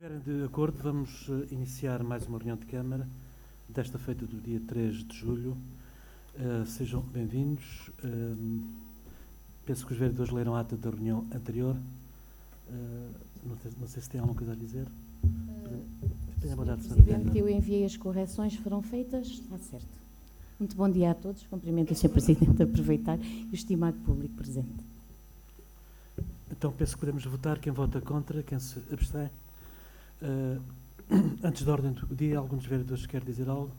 De acordo, vamos iniciar mais uma reunião de Câmara, desta feita do dia 3 de julho. Sejam bem-vindos. Penso que os vereadores leram a ata da reunião anterior. Não sei se tem alguma coisa a dizer. Senhor Presidente, eu enviei as correções, foram feitas, está certo. Muito bom dia a todos, cumprimento o Sr. Presidente a aproveitar e o estimado público presente. Então penso que podemos votar. Quem vota contra, quem se abstém. Antes da ordem do dia, algum dos vereadores quer dizer algo?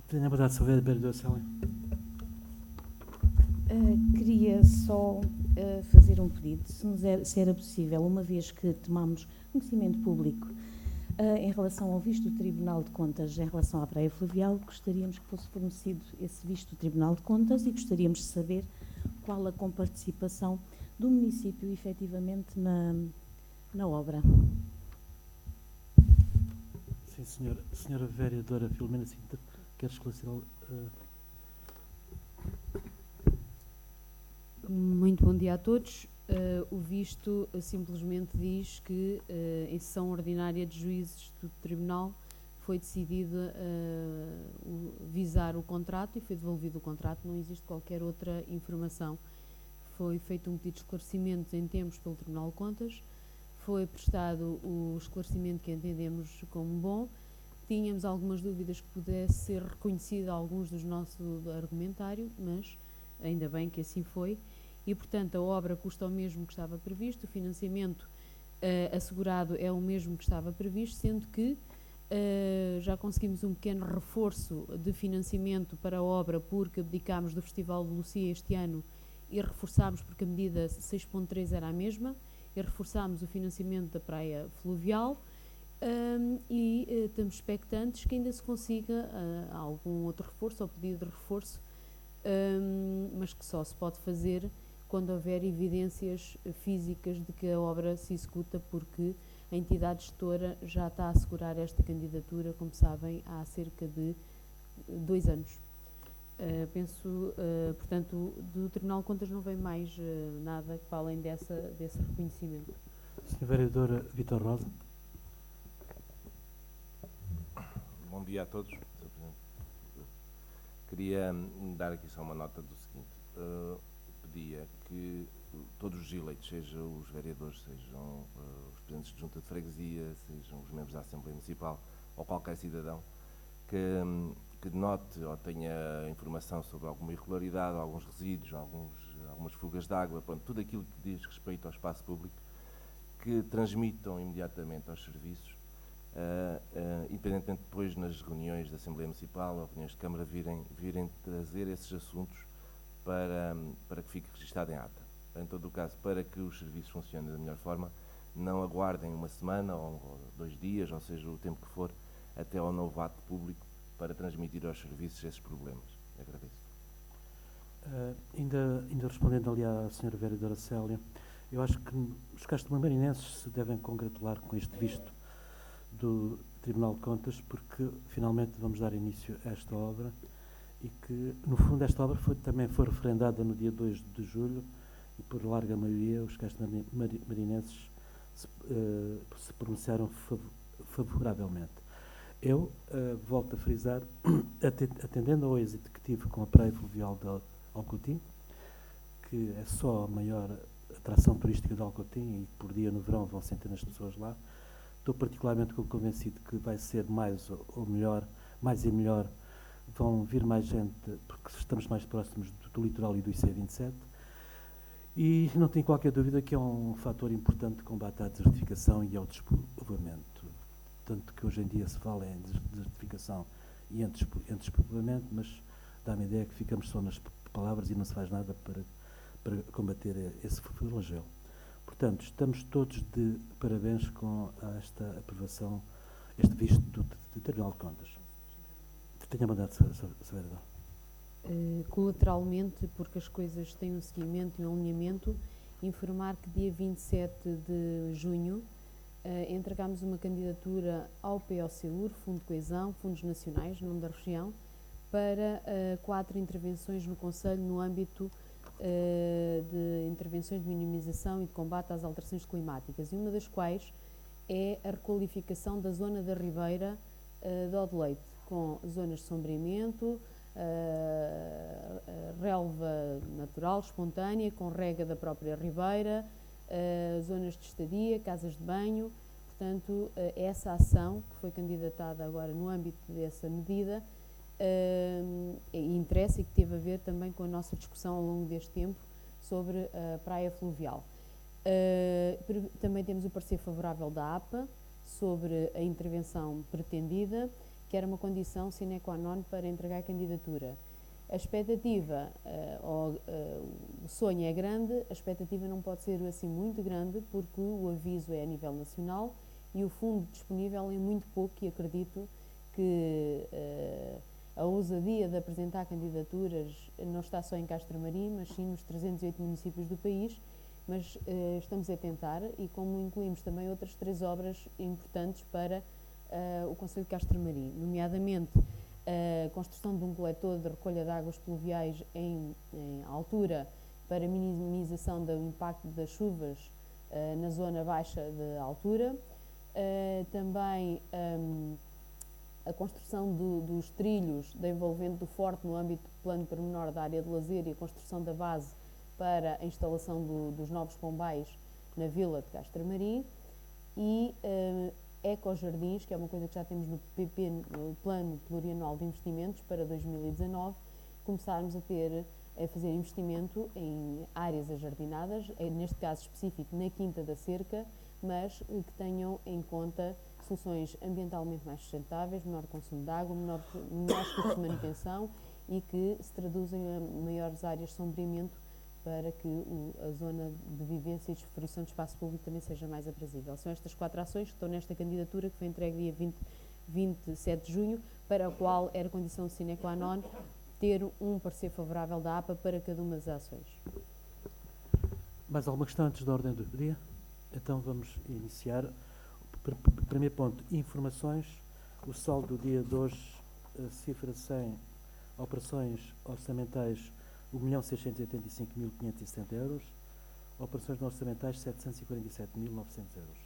Tenho a verdade de saber, vereador Célia. Queria só fazer um pedido, se era possível, uma vez que tomamos conhecimento público em relação ao visto do Tribunal de Contas em relação à Praia Fluvial, gostaríamos que fosse fornecido esse visto do Tribunal de Contas e gostaríamos de saber qual a comparticipação do município efetivamente na obra. Sim, senhora vereadora Filomena Sintra, quer esclarecer? Muito bom dia a todos. O visto simplesmente diz que em sessão ordinária de juízes do Tribunal foi decidido visar o contrato e foi devolvido o contrato, não existe qualquer outra informação. Foi feito um pedido de esclarecimentos em tempos pelo Tribunal de Contas, foi prestado o esclarecimento que entendemos como bom, tínhamos algumas dúvidas que pudesse ser reconhecido alguns dos nossos argumentário, mas ainda bem que assim foi, e portanto a obra custa o mesmo que estava previsto, o financiamento assegurado é o mesmo que estava previsto, sendo que já conseguimos um pequeno reforço de financiamento para a obra porque abdicámos do Festival de Lucia este ano e reforçámos porque a medida 6.3 era a mesma, e reforçámos o financiamento da praia fluvial e estamos expectantes que ainda se consiga algum outro reforço ou pedido de reforço, mas que só se pode fazer quando houver evidências físicas de que a obra se executa, porque a entidade gestora já está a assegurar esta candidatura, como sabem, há cerca de 2 anos. Penso, portanto, do Tribunal de Contas não vem mais nada para além desse reconhecimento. Senhora vereadora Vitor Rosa. Bom dia a todos. Queria dar aqui só uma nota do seguinte. Pedia que todos os eleitos, sejam os vereadores, sejam os presidentes de junta de freguesia, sejam os membros da Assembleia Municipal ou qualquer cidadão que note ou tenha informação sobre alguma irregularidade, alguns resíduos, algumas fugas de água, pronto, tudo aquilo que diz respeito ao espaço público, que transmitam imediatamente aos serviços, independentemente depois nas reuniões da Assembleia Municipal ou reuniões de Câmara virem trazer esses assuntos para que fique registado em ata. Em todo o caso, para que os serviços funcionem da melhor forma, não aguardem uma semana ou 2 dias, ou seja, o tempo que for, até ao novo ato público, para transmitir aos serviços esses problemas. Agradeço. Ainda respondendo ali à senhora vereadora Célia, eu acho que os castelmarinenses se devem congratular com este visto do Tribunal de Contas, porque finalmente vamos dar início a esta obra e que, no fundo, esta obra também foi referendada no dia 2 de julho e, por larga maioria, os castelmarinenses se pronunciaram favoravelmente. Eu volto a frisar, atendendo ao êxito que tive com a Praia Fluvial de Alcotim, que é só a maior atração turística de Alcotim e por dia no verão vão centenas de pessoas lá, estou particularmente convencido que vai ser mais e melhor, vão vir mais gente porque estamos mais próximos do litoral e do IC27 e não tenho qualquer dúvida que é um fator importante de combate à desertificação e ao despovoamento. Tanto que hoje em dia se fala em desertificação e em despovoamento, mas dá-me a ideia que ficamos só nas palavras e não se faz nada para combater esse flagelo. Portanto, estamos todos de parabéns com esta aprovação, este visto do Tribunal de Contas. Tenha mandado, Sr. Vereador. Colateralmente, porque as coisas têm um seguimento e um alinhamento, informar que dia 27 de junho entregámos uma candidatura ao POCUR, Fundo de Coesão, Fundos Nacionais, nome da região, para 4 intervenções no Conselho no âmbito de intervenções de minimização e de combate às alterações climáticas, e uma das quais é a requalificação da zona da Ribeira de Odileite, com zonas de sombreamento, relva natural, espontânea, com rega da própria ribeira, zonas de estadia, casas de banho. Portanto, essa ação que foi candidatada agora no âmbito dessa medida interessa e que teve a ver também com a nossa discussão ao longo deste tempo sobre a praia fluvial. Também temos o parecer favorável da APA sobre a intervenção pretendida, que era uma condição sine qua non para entregar a candidatura. A expectativa, o sonho é grande, a expectativa não pode ser assim muito grande, porque o aviso é a nível nacional e o fundo disponível é muito pouco, e acredito que a ousadia de apresentar candidaturas não está só em Castro Marim, mas sim nos 308 municípios do país, mas estamos a tentar, e como incluímos também outras 3 obras importantes para o Concelho de Castro Marim, nomeadamente a construção de um coletor de recolha de águas pluviais em altura para minimização do impacto das chuvas na zona baixa de altura, também a construção dos trilhos de envolvimento do Forte no âmbito do plano pormenor da área de lazer, e a construção da base para a instalação dos novos pombais na vila de Castro Marim, e ecojardins, que é uma coisa que já temos no PP, no Plano Plurianual de Investimentos para 2019, começarmos a fazer investimento em áreas ajardinadas, neste caso específico na Quinta da Cerca, mas que tenham em conta soluções ambientalmente mais sustentáveis, menor consumo de água, menores custos de manutenção, e que se traduzem em maiores áreas de sombreamento, para que a zona de vivência e de fruição de espaço público também seja mais aprazível. São estas 4 ações que estão nesta candidatura, que foi entregue dia 27 de junho, para a qual era condição sine qua non ter um parecer favorável da APA para cada uma das ações. Mais alguma questão antes da ordem do dia? Então vamos iniciar. Primeiro ponto, informações. O saldo do dia de hoje, cifra 100, operações orçamentais 1.685.570 euros, operações não orçamentais 747.900 euros.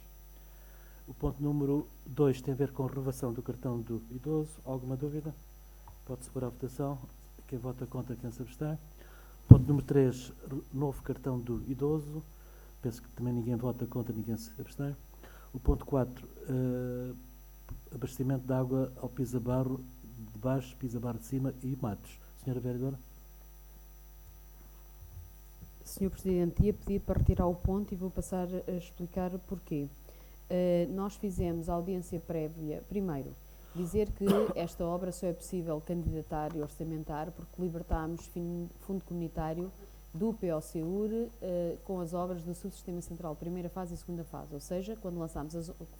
O ponto número 2 tem a ver com a renovação do cartão do idoso. Alguma dúvida? Pode-se pôr à votação. Quem vota contra, quem se abstém. Ponto número 3, novo cartão do idoso. Penso que também ninguém vota contra, ninguém se abstém. O ponto 4, abastecimento de água ao Pisa-Barro de baixo, Pisa-Barro de cima e Matos. Senhora Vereadora? Senhor Presidente, ia pedir para retirar o ponto e vou passar a explicar porquê. Nós fizemos audiência prévia, primeiro, dizer que esta obra só é possível candidatar e orçamentar porque libertámos fundo comunitário do POCUR com as obras do Subsistema Central, primeira fase e segunda fase, ou seja, quando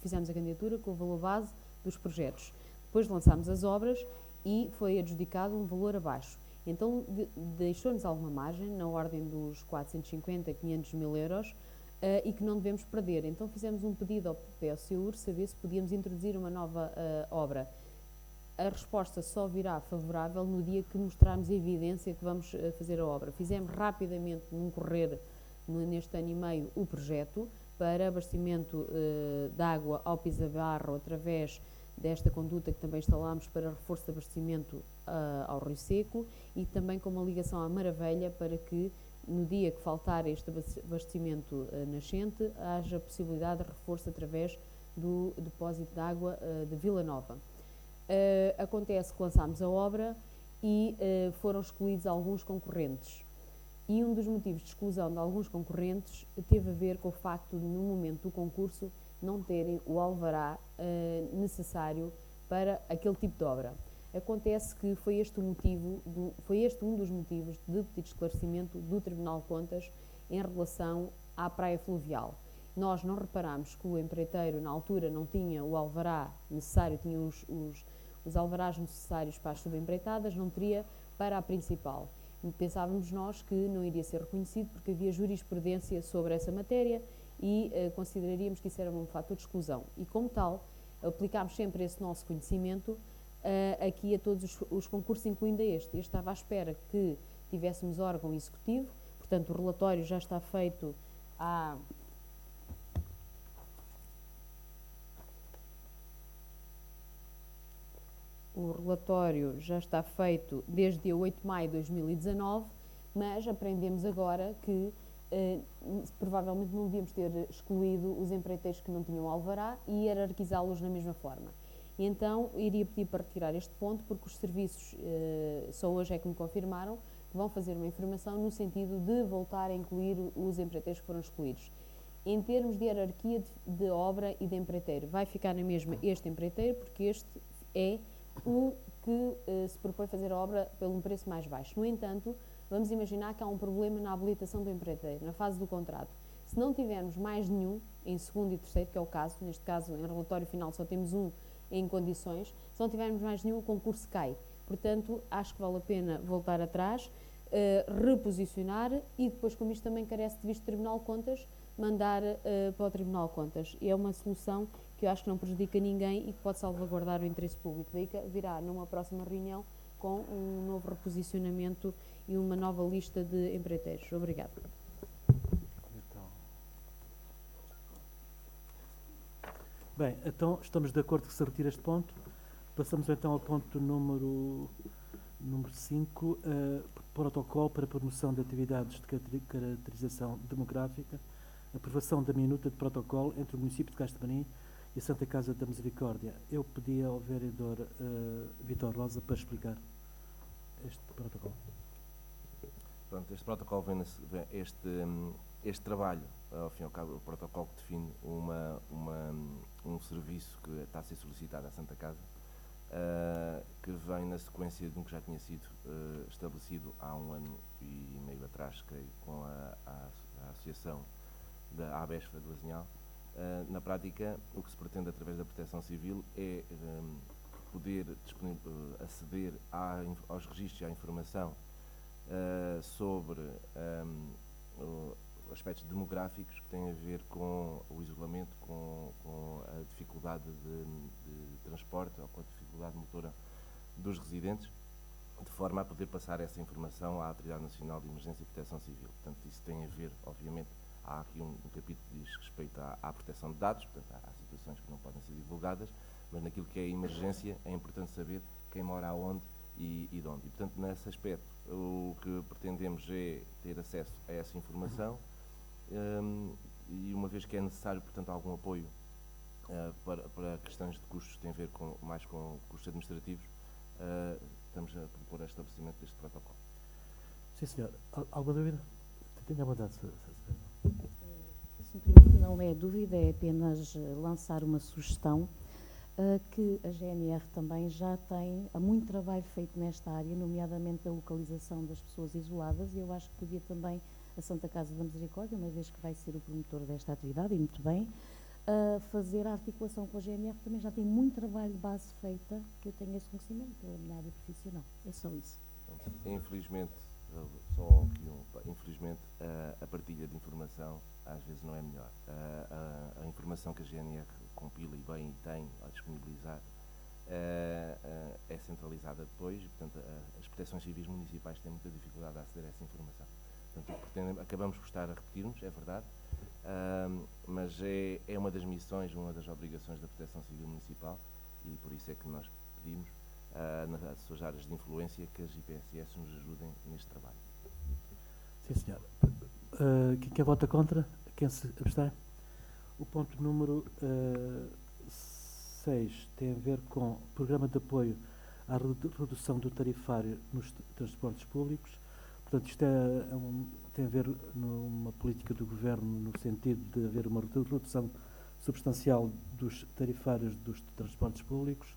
fizemos a candidatura com o valor base dos projetos. Depois lançámos as obras e foi adjudicado um valor abaixo. Então, deixou-nos alguma margem, na ordem dos 450, 500 mil euros, e que não devemos perder. Então, fizemos um pedido ao POCUR, saber se podíamos introduzir uma nova obra. A resposta só virá favorável no dia que mostrarmos a evidência que vamos fazer a obra. Fizemos rapidamente, num correr, neste ano e meio, o projeto para abastecimento de água ao Pisa-Barro através desta conduta que também instalámos para reforço de abastecimento ao Rio Seco, e também com uma ligação à Maravilha para que, no dia que faltar este abastecimento nascente, haja possibilidade de reforço através do depósito de água de Vila Nova. Acontece que lançámos a obra e foram excluídos alguns concorrentes. E um dos motivos de exclusão de alguns concorrentes teve a ver com o facto de, no momento do concurso, não terem o alvará necessário para aquele tipo de obra. Acontece que foi este um dos motivos de pedido de esclarecimento do Tribunal de Contas em relação à praia fluvial. Nós não reparámos que o empreiteiro, na altura, não tinha o alvará necessário, tinha os alvarás necessários para as subempreitadas, não teria para a principal. Pensávamos nós que não iria ser reconhecido porque havia jurisprudência sobre essa matéria e consideraríamos que isso era um fator de exclusão. E, como tal, aplicámos sempre esse nosso conhecimento aqui a todos os concursos, incluindo este. Este estava à espera que tivéssemos órgão executivo, portanto, o relatório já está feito há... O relatório já está feito desde dia 8 de maio de 2019, mas aprendemos agora que provavelmente não devíamos ter excluído os empreiteiros que não tinham alvará e hierarquizá-los na mesma forma. E então, iria pedir para retirar este ponto, porque os serviços, só hoje é que me confirmaram, que vão fazer uma informação no sentido de voltar a incluir os empreiteiros que foram excluídos. Em termos de hierarquia de obra e de empreiteiro, vai ficar na mesma este empreiteiro, porque este é o que se propõe fazer a obra pelo um preço mais baixo. No entanto, vamos imaginar que há um problema na habilitação do empreiteiro, na fase do contrato. Se não tivermos mais nenhum, em segundo e terceiro, que é o caso, neste caso, em relatório final só temos um em condições, se não tivermos mais nenhum, o concurso cai. Portanto, acho que vale a pena voltar atrás, reposicionar e depois, como isto também carece de visto do Tribunal de Contas, mandar para o Tribunal de Contas. É uma solução que eu acho que não prejudica ninguém e que pode salvaguardar o interesse público. Daí que virá numa próxima reunião com um novo reposicionamento e uma nova lista de empreiteiros. Obrigada. Bem, então estamos de acordo que se retira este ponto. Passamos então ao ponto número 5, protocolo para promoção de atividades de caracterização demográfica, aprovação da minuta de protocolo entre o município de Castro Marim e a Santa Casa da Misericórdia. Eu pedi ao vereador Vítor Rosa para explicar este protocolo. Pronto, este protocolo este trabalho, ao fim e ao cabo, o protocolo que define um serviço que está a ser solicitado à Santa Casa, que vem na sequência de um que já tinha sido estabelecido há 1 ano e meio atrás, creio, com a Associação da ABESFA do Azinhal. Na prática, o que se pretende através da Proteção Civil é poder aceder aos registros e à informação sobre aspectos demográficos que têm a ver com o isolamento, com a dificuldade de transporte ou com a dificuldade motora dos residentes, de forma a poder passar essa informação à Autoridade Nacional de Emergência e Proteção Civil. Portanto, isso tem a ver, obviamente, há aqui um capítulo que diz respeito à proteção de dados, portanto, há situações que não podem ser divulgadas, mas naquilo que é emergência é importante saber quem mora aonde e de onde. E, portanto, nesse aspecto, o que pretendemos é ter acesso a essa informação e, uma vez que é necessário, portanto, algum apoio para questões de custos que têm a ver mais com custos administrativos, estamos a propor o estabelecimento deste protocolo. Sim, senhor. Alguma dúvida? Tenha vontade. Se me permite, não é dúvida, é apenas lançar uma sugestão que a GNR também já tem, há muito trabalho feito nesta área, nomeadamente a localização das pessoas isoladas, e eu acho que podia também a Santa Casa da Misericórdia, uma vez que vai ser o promotor desta atividade, e muito bem, fazer a articulação com a GNR, também já tem muito trabalho de base feita, que eu tenho esse conhecimento pela minha área profissional. É só isso. Infelizmente, a partilha de informação às vezes não é melhor. A informação que a GNR compila e bem e tem a disponibilizar é centralizada depois, e, portanto, as proteções civis municipais têm muita dificuldade a aceder a essa informação. Portanto, acabamos por estar a repetir-nos, é verdade, mas é uma das missões, uma das obrigações da Proteção Civil Municipal, e por isso é que nós pedimos nas suas áreas de influência que as IPSS nos ajudem neste trabalho. Sim, senhor. Quem vota contra? Quem se abstém? O ponto número 6 tem a ver com o programa de apoio à redução do tarifário nos transportes públicos. Portanto, isto tem a ver numa política do Governo no sentido de haver uma redução substancial dos tarifários dos transportes públicos.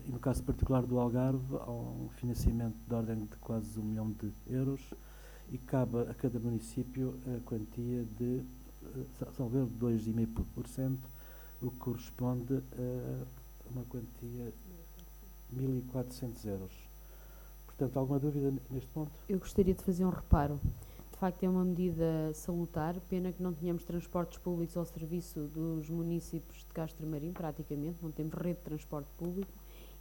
E no caso particular do Algarve, há um financiamento de ordem de quase 1 milhão de euros e cabe a cada município a quantia de, salvo 2,5%, o que corresponde a uma quantia de 1.400 euros. Portanto, alguma dúvida neste ponto? Eu gostaria de fazer um reparo. De facto, é uma medida salutar, pena que não tenhamos transportes públicos ao serviço dos municípios de Castro Marim, praticamente, não temos rede de transporte público,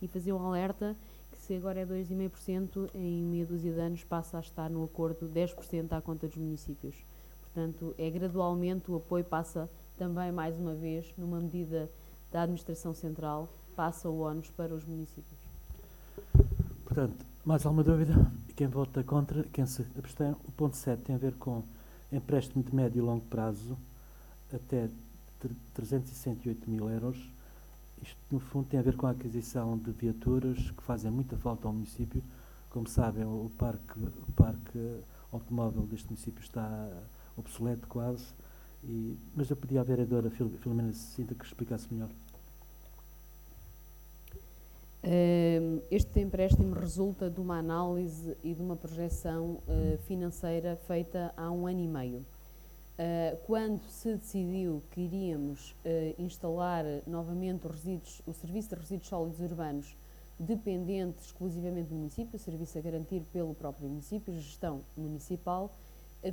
e fazer um alerta que se agora é 2,5%, em meia dúzia de anos passa a estar no acordo 10% à conta dos municípios. Portanto, gradualmente o apoio passa também, mais uma vez, numa medida da administração central, passa o ónus para os municípios. Portanto, mais alguma dúvida? Quem vota contra, quem se abstém? O ponto 7 tem a ver com empréstimo de médio e longo prazo até 368 mil euros. Isto, no fundo, tem a ver com a aquisição de viaturas que fazem muita falta ao município. Como sabem, o parque automóvel deste município está obsoleto quase. Mas eu pedi à vereadora Filomena Sinta que explicasse melhor. Este empréstimo resulta de uma análise e de uma projeção financeira feita há 1 ano e meio. Quando se decidiu que iríamos instalar novamente o serviço de resíduos sólidos urbanos dependente exclusivamente do município, o serviço a garantir pelo próprio município, gestão municipal,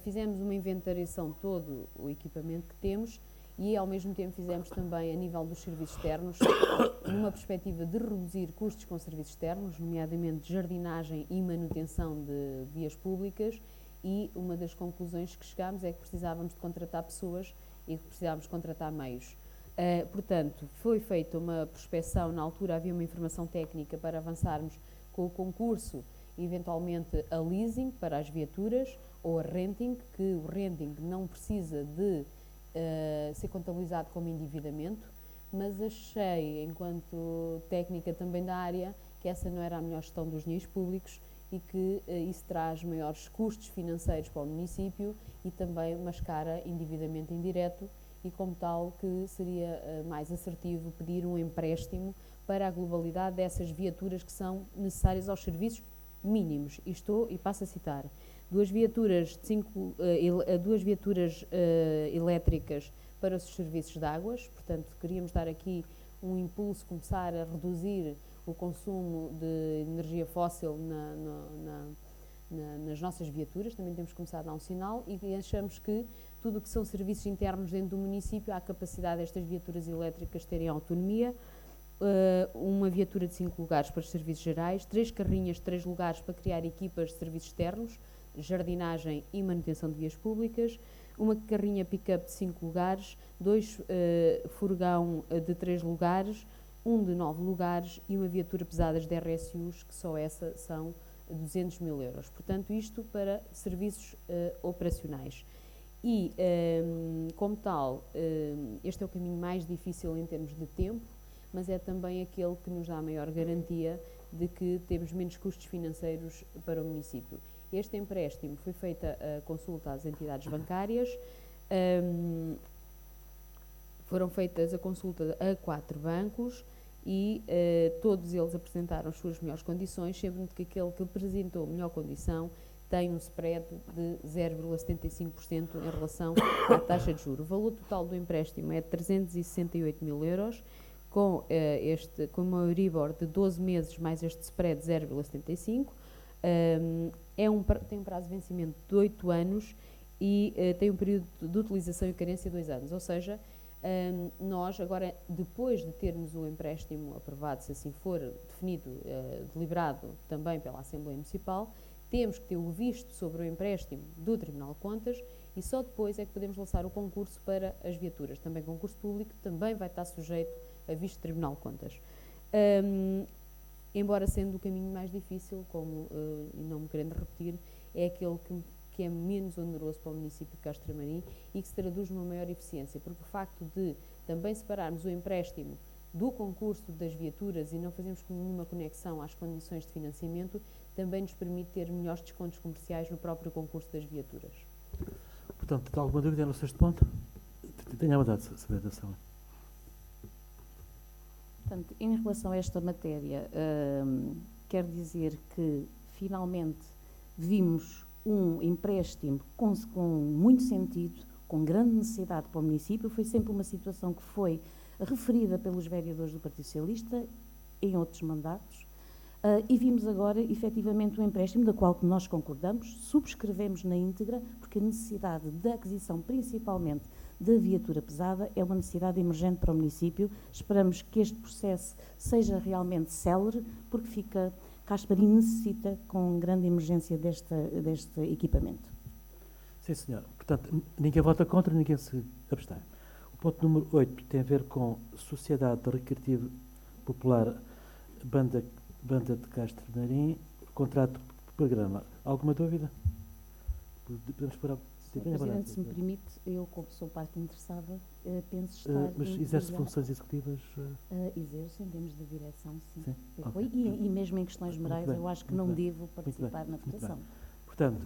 fizemos uma inventariação de todo o equipamento que temos e, ao mesmo tempo, fizemos também a nível dos serviços externos, numa perspectiva de reduzir custos com serviços externos, nomeadamente de jardinagem e manutenção de vias públicas, e uma das conclusões que chegámos é que precisávamos de contratar pessoas e que precisávamos de contratar meios. Portanto, foi feita uma prospeção, na altura havia uma informação técnica para avançarmos com o concurso, eventualmente a leasing para as viaturas ou a renting, que o renting não precisa de ser contabilizado como endividamento, mas achei, enquanto técnica também da área, que essa não era a melhor gestão dos dinheiros públicos e que isso traz maiores custos financeiros para o município e também mascara endividamento indireto e, como tal, que seria mais assertivo pedir um empréstimo para a globalidade dessas viaturas que são necessárias aos serviços mínimos. E passo a citar, duas viaturas elétricas para os serviços de águas, portanto, queríamos dar aqui um impulso, começar a reduzir o consumo de energia fóssil nas nossas viaturas, também temos que começar a dar um sinal e achamos que tudo o que são serviços internos dentro do município, há a capacidade destas viaturas elétricas terem autonomia, uma viatura de 5 lugares para os serviços gerais, 3 carrinhas de 3 lugares para criar equipas de serviços externos, jardinagem e manutenção de vias públicas, uma carrinha pick-up de 5 lugares, 2 furgão de 3 lugares, um de 9 lugares e uma viatura pesadas de RSUs, que só essa são 200 mil euros. Portanto, isto para serviços operacionais. E, como tal, este é o caminho mais difícil em termos de tempo, mas é também aquele que nos dá a maior garantia de que temos menos custos financeiros para o município. Este empréstimo foi feita a consulta às entidades bancárias, foram feitas a consulta a 4 bancos e todos eles apresentaram as suas melhores condições, sendo que aquele que apresentou melhor condição tem um spread de 0,75% em relação à taxa de juros. O valor total do empréstimo é de 368 mil euros, com uma Euribor de 12 meses mais este spread de 0,75%. Tem um prazo de vencimento de 8 anos e tem um período de utilização e carência de 2 anos, ou seja, nós agora, depois de termos o empréstimo aprovado, se assim for definido, deliberado também pela Assembleia Municipal, temos que ter o visto sobre o empréstimo do Tribunal de Contas e só depois é que podemos lançar o concurso para as viaturas. Também concurso público também vai estar sujeito a visto do Tribunal de Contas. Embora sendo o caminho mais difícil, e não me querendo repetir, é aquele que é menos oneroso para o município de Castro Marim e que se traduz numa maior eficiência, porque o facto de também separarmos o empréstimo do concurso das viaturas e não fazermos nenhuma conexão às condições de financiamento, também nos permite ter melhores descontos comerciais no próprio concurso das viaturas. Portanto, tem alguma dúvida no 6º ponto? Tenha a vontade, Sra. da Sala. Portanto, em relação a esta matéria, quero dizer que finalmente vimos um empréstimo com muito sentido, com grande necessidade para o município. Foi sempre uma situação que foi referida pelos vereadores do Partido Socialista em outros mandatos, e vimos agora, efetivamente, um empréstimo da qual nós concordamos, subscrevemos na íntegra, porque a necessidade da aquisição, principalmente da viatura pesada, é uma necessidade emergente para o município. Esperamos que este processo seja realmente célere, porque fica Rasparim necessita com grande emergência deste equipamento. Sim, senhora. Portanto, ninguém vota contra, ninguém se abstém. O ponto número 8 tem a ver com Sociedade Recreativa Popular Banda de Castro Marim, contrato de programa. Alguma dúvida? Podemos parar. Sr. Presidente, se me permite, eu, como sou parte interessada, penso estar... Mas exerce funções executivas? Exerço em termos de direção, sim. Sim? Foi. Ok. E mesmo em questões morais, bem, eu acho que muito não bem, devo participar na muito bem. votação. Portanto,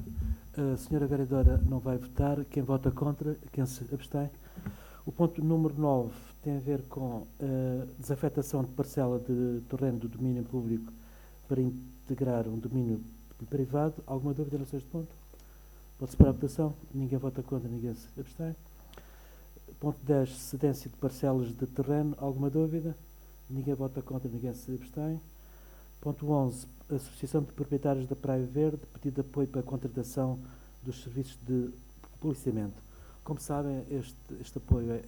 a senhora vereadora não vai votar. Quem vota contra, quem se abstém. O ponto número 9 tem a ver com a desafetação de parcela de terreno do domínio público para integrar um domínio privado. Alguma dúvida nesse ponto? Pode-se parar a votação. Ninguém vota contra, ninguém se abstém. Ponto 10, cedência de parcelas de terreno. Alguma dúvida? Ninguém vota contra, ninguém se abstém. Ponto 11, Associação de Proprietários da Praia Verde, pedido de apoio para a contratação dos serviços de policiamento. Como sabem, este apoio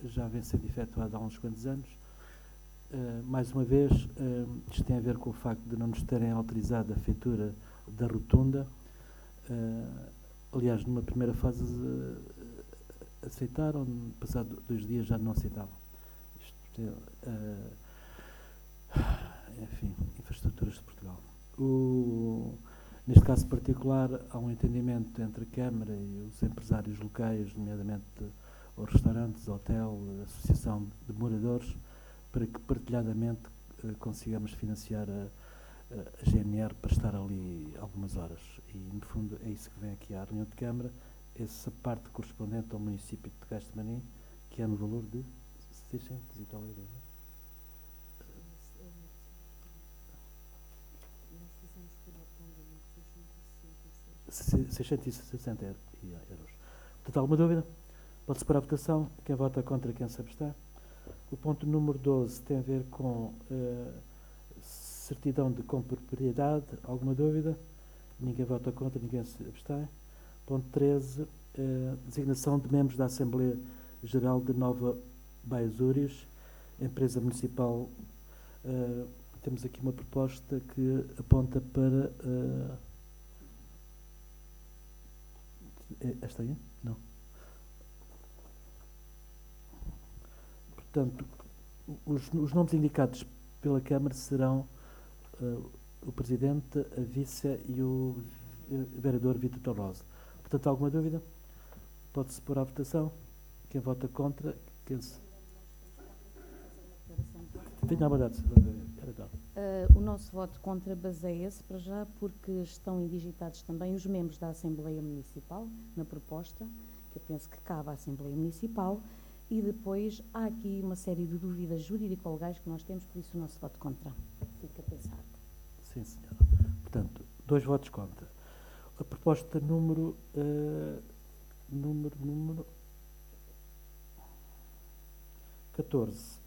já vem sendo efetuado há uns quantos anos. Mais uma vez, isto tem a ver com o facto de não nos terem autorizado a feitura da rotunda. Aliás, numa primeira fase aceitaram, passado 2 dias já não aceitavam. Isto enfim, infraestruturas de Portugal. Neste caso particular, há um entendimento entre a Câmara e os empresários locais, nomeadamente os restaurantes, hotel, a Associação de Moradores, para que partilhadamente consigamos financiar a GNR para estar ali algumas horas. E, no fundo, é isso que vem aqui à reunião de Câmara, essa parte correspondente ao município de Castro Marim, que é no valor de 600 e tal euros. 660 euros. Portanto, alguma dúvida? Pode-se parar a votação. Quem vota contra, quem se abstém. O ponto número 12 tem a ver com certidão de compropriedade. Alguma dúvida? Ninguém vota contra, ninguém se abstém. Ponto 13, designação de membros da Assembleia Geral de Nova Baezúrias, empresa municipal. Temos aqui uma proposta que aponta para... esta aí? Não. Portanto, os nomes indicados pela Câmara serão o Presidente, a Vice e o Vereador Vítor Torrosa. Portanto, alguma dúvida? Pode-se pôr à votação. Quem vota contra, quem se... Tenha a verdade. O nosso voto contra baseia-se, para já, porque estão indigitados também os membros da Assembleia Municipal na proposta, que eu penso que cabe à Assembleia Municipal, e depois há aqui uma série de dúvidas jurídico-legais que nós temos, por isso o nosso voto contra. Fica pensado. Sim, senhora. Portanto, 2 votos contra. A proposta número 14.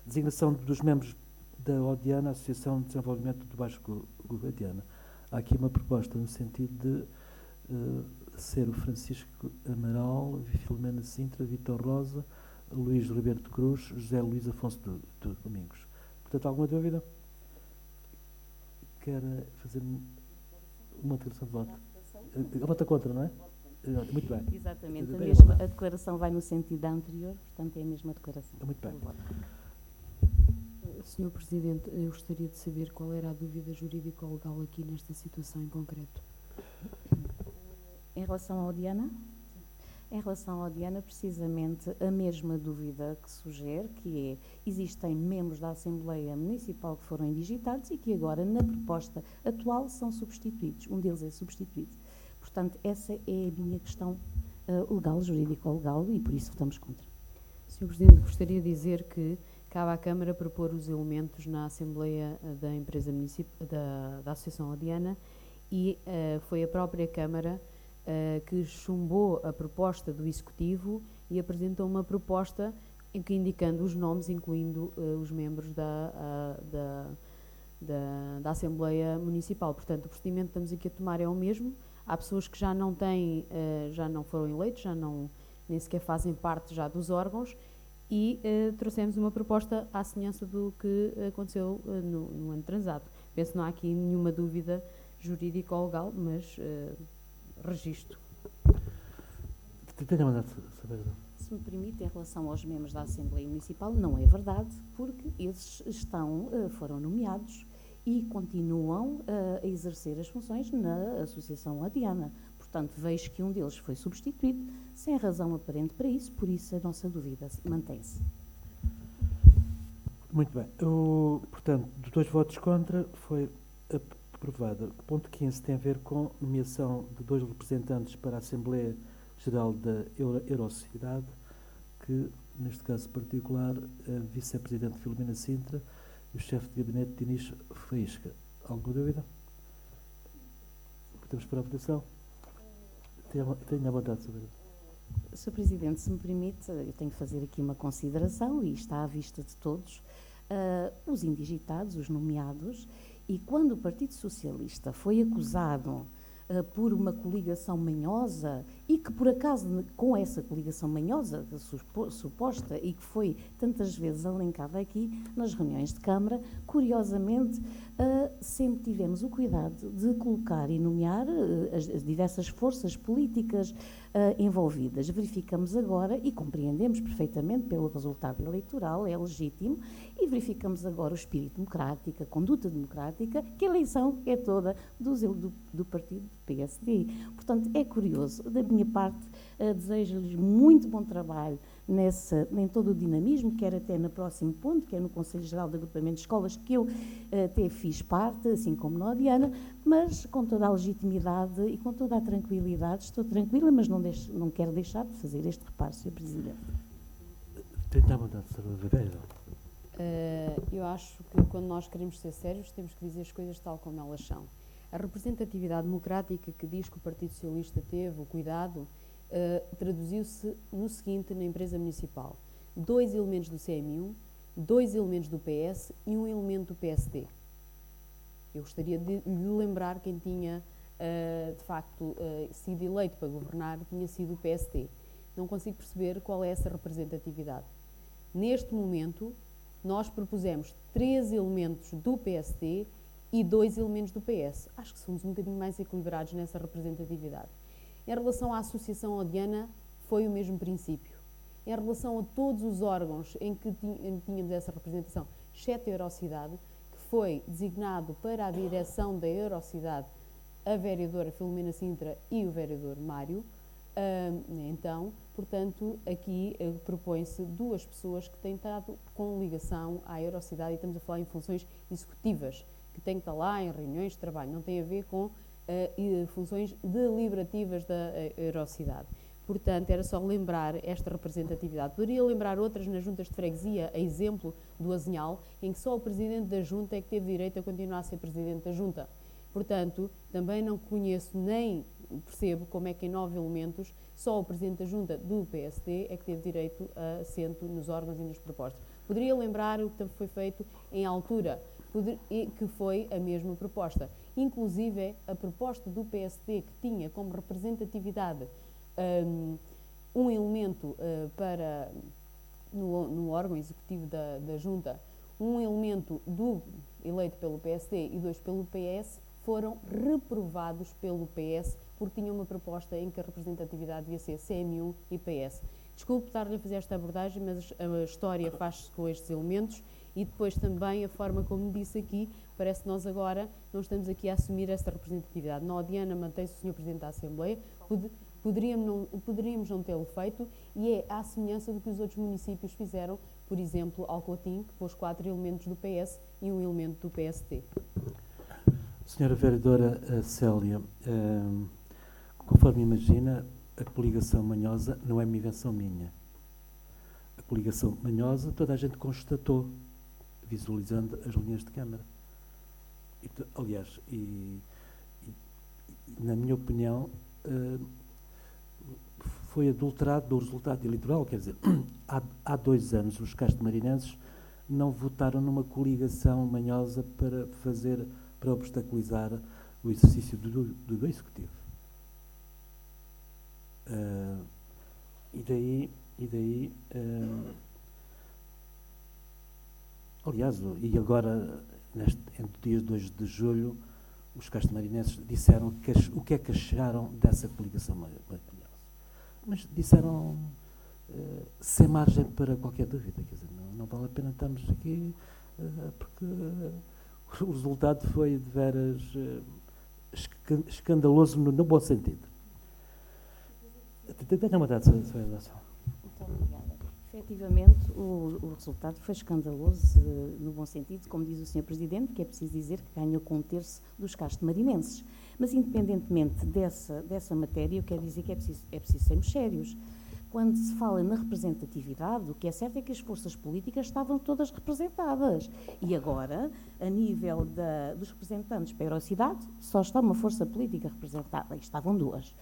Designação dos membros da ODIANA, Associação de Desenvolvimento do Baixo Gulbenkian. Há aqui uma proposta no sentido de ser o Francisco Amaral, Filomena Sintra, Vítor Rosa, Luís Ribeiro de Cruz, José Luís Afonso de Domingos. Portanto, alguma dúvida? Quer fazer uma declaração de voto? Vota contra, não é? Muito bem. Exatamente. Bem, A declaração vai no sentido da anterior, portanto é a mesma declaração. Muito bem. Sr. Presidente, eu gostaria de saber qual era a dúvida jurídico-legal aqui nesta situação em concreto. Em relação ao Diana? Em relação ao Diana, precisamente a mesma dúvida que sugere, que é, existem membros da Assembleia Municipal que foram indigitados e que agora, na proposta atual, são substituídos. Um deles é substituído. Portanto, essa é a minha questão legal, jurídico-legal, e por isso votamos contra. Sr. Presidente, gostaria de dizer que cabe à Câmara propor os elementos na Assembleia da empresa da Associação Odiana e foi a própria Câmara que chumbou a proposta do Executivo e apresentou uma proposta indicando os nomes, incluindo os membros da Assembleia Municipal. Portanto, o procedimento que estamos aqui a tomar é o mesmo. Há pessoas que já não têm, já não foram eleitos, nem sequer fazem parte já dos órgãos, e trouxemos uma proposta à semelhança do que aconteceu no ano transado. Penso que não há aqui nenhuma dúvida jurídica ou legal, mas registro. Tenho mandado saber. Se me permite, em relação aos membros da Assembleia Municipal, não é verdade, porque esses foram nomeados e continuam a exercer as funções na Associação Adiana. Portanto, vejo que um deles foi substituído, sem razão aparente para isso, por isso a nossa dúvida mantém-se. Muito bem. Portanto, de 2 votos contra, foi aprovado. O ponto 15 tem a ver com nomeação de 2 representantes para a Assembleia Geral da Eurocidade, que, neste caso particular, a vice-presidente Filomena Sintra e o chefe de gabinete Dinis Faísca. Alguma dúvida? Podemos para a votação? Tenho a vontade de saber. Sr. Presidente, se me permite, eu tenho que fazer aqui uma consideração e está à vista de todos, os indigitados, os nomeados, e quando o Partido Socialista foi acusado por uma coligação manhosa e que, por acaso, com essa coligação manhosa, suposta, e que foi tantas vezes alencada aqui nas reuniões de Câmara, curiosamente, sempre tivemos o cuidado de colocar e nomear as diversas forças políticas envolvidas. Verificamos agora, e compreendemos perfeitamente pelo resultado eleitoral, é legítimo, e verificamos agora o espírito democrático, a conduta democrática, que a eleição é toda do partido PSD. Portanto, é curioso. Da minha parte, desejo-lhes muito bom trabalho em todo o dinamismo, quer até no próximo ponto, que é no Conselho Geral de Agrupamento de Escolas, que eu até fiz parte, assim como na Odiana, mas com toda a legitimidade e com toda a tranquilidade. Estou tranquila, mas não quero deixar de fazer este reparo, Sr. Presidente. Tenho a vontade de saber. Eu acho que quando nós queremos ser sérios, temos que dizer as coisas tal como elas são. A representatividade democrática que diz que o Partido Socialista teve o cuidado traduziu-se no seguinte na empresa municipal: 2 elementos do CMU, 2 elementos do PS e 1 elemento do PSD. Eu gostaria de lhe lembrar quem tinha, de facto, sido eleito para governar, tinha sido o PSD. Não consigo perceber qual é essa representatividade. Neste momento, nós propusemos 3 elementos do PSD e 2 elementos do PS. Acho que somos um bocadinho mais equilibrados nessa representatividade. Em relação à Associação Odiana, foi o mesmo princípio. Em relação a todos os órgãos em que tínhamos essa representação, exceto a Eurocidade, que foi designado para a direção da Eurocidade a vereadora Filomena Sintra e o vereador Mário, então, portanto, aqui propõe-se 2 pessoas que têm estado com ligação à Eurocidade, e estamos a falar em funções executivas, que têm que estar lá em reuniões de trabalho, não tem a ver com funções deliberativas da Eurocidade. Portanto, era só lembrar esta representatividade. Poderia lembrar outras nas juntas de freguesia, a exemplo do Azinhal, em que só o presidente da junta é que teve direito a continuar a ser presidente da junta. Portanto, também não conheço nem percebo como é que em 9 elementos só o presidente da junta do PSD é que teve direito a assento nos órgãos e nas propostas. Poderia lembrar o que foi feito em altura, que foi a mesma proposta. Inclusive, a proposta do PSD, que tinha como representatividade um elemento no órgão executivo da junta, um elemento eleito pelo PSD e 2 pelo PS, foram reprovados pelo PS porque tinham uma proposta em que a representatividade devia ser CMU e PS. Desculpe estar-lhe a fazer esta abordagem, mas a história faz-se com estes elementos e depois também a forma como disse aqui, parece que nós agora não estamos aqui a assumir esta representatividade. Na Odiana mantém-se o Sr. Presidente da Assembleia, poderíamos não tê-lo feito, e é à semelhança do que os outros municípios fizeram, por exemplo, Alcotim, que pôs 4 elementos do PS e 1 elemento do PST. Senhora Vereadora Célia, conforme imagina, a coligação manhosa não é uma invenção minha. A coligação manhosa toda a gente constatou, visualizando as linhas de Câmara. Aliás, na minha opinião, foi adulterado do resultado eleitoral. Quer dizer, há 2 anos os castro-marinenses não votaram numa coligação manhosa para obstaculizar o exercício do Executivo. Aliás, e agora entre dias 2 de julho, os castamarinenses disseram o que é que acharam dessa coligação manhosa. Mas disseram sem margem para qualquer dúvida, quer dizer, não vale a pena estarmos aqui, porque o resultado foi de veras escandaloso no bom sentido. Tenha uma data, Sra. Relação. Muito obrigada. Efetivamente, o resultado foi escandaloso, no bom sentido, como diz o Sr. Presidente, que é preciso dizer que ganhou com 1/3 dos castamarinenses. Mas, independentemente dessa matéria, eu quero dizer que é preciso sermos sérios. Quando se fala na representatividade, o que é certo é que as forças políticas estavam todas representadas. E agora, a nível dos representantes para a Eurocidade, só está uma força política representada, e estavam 2.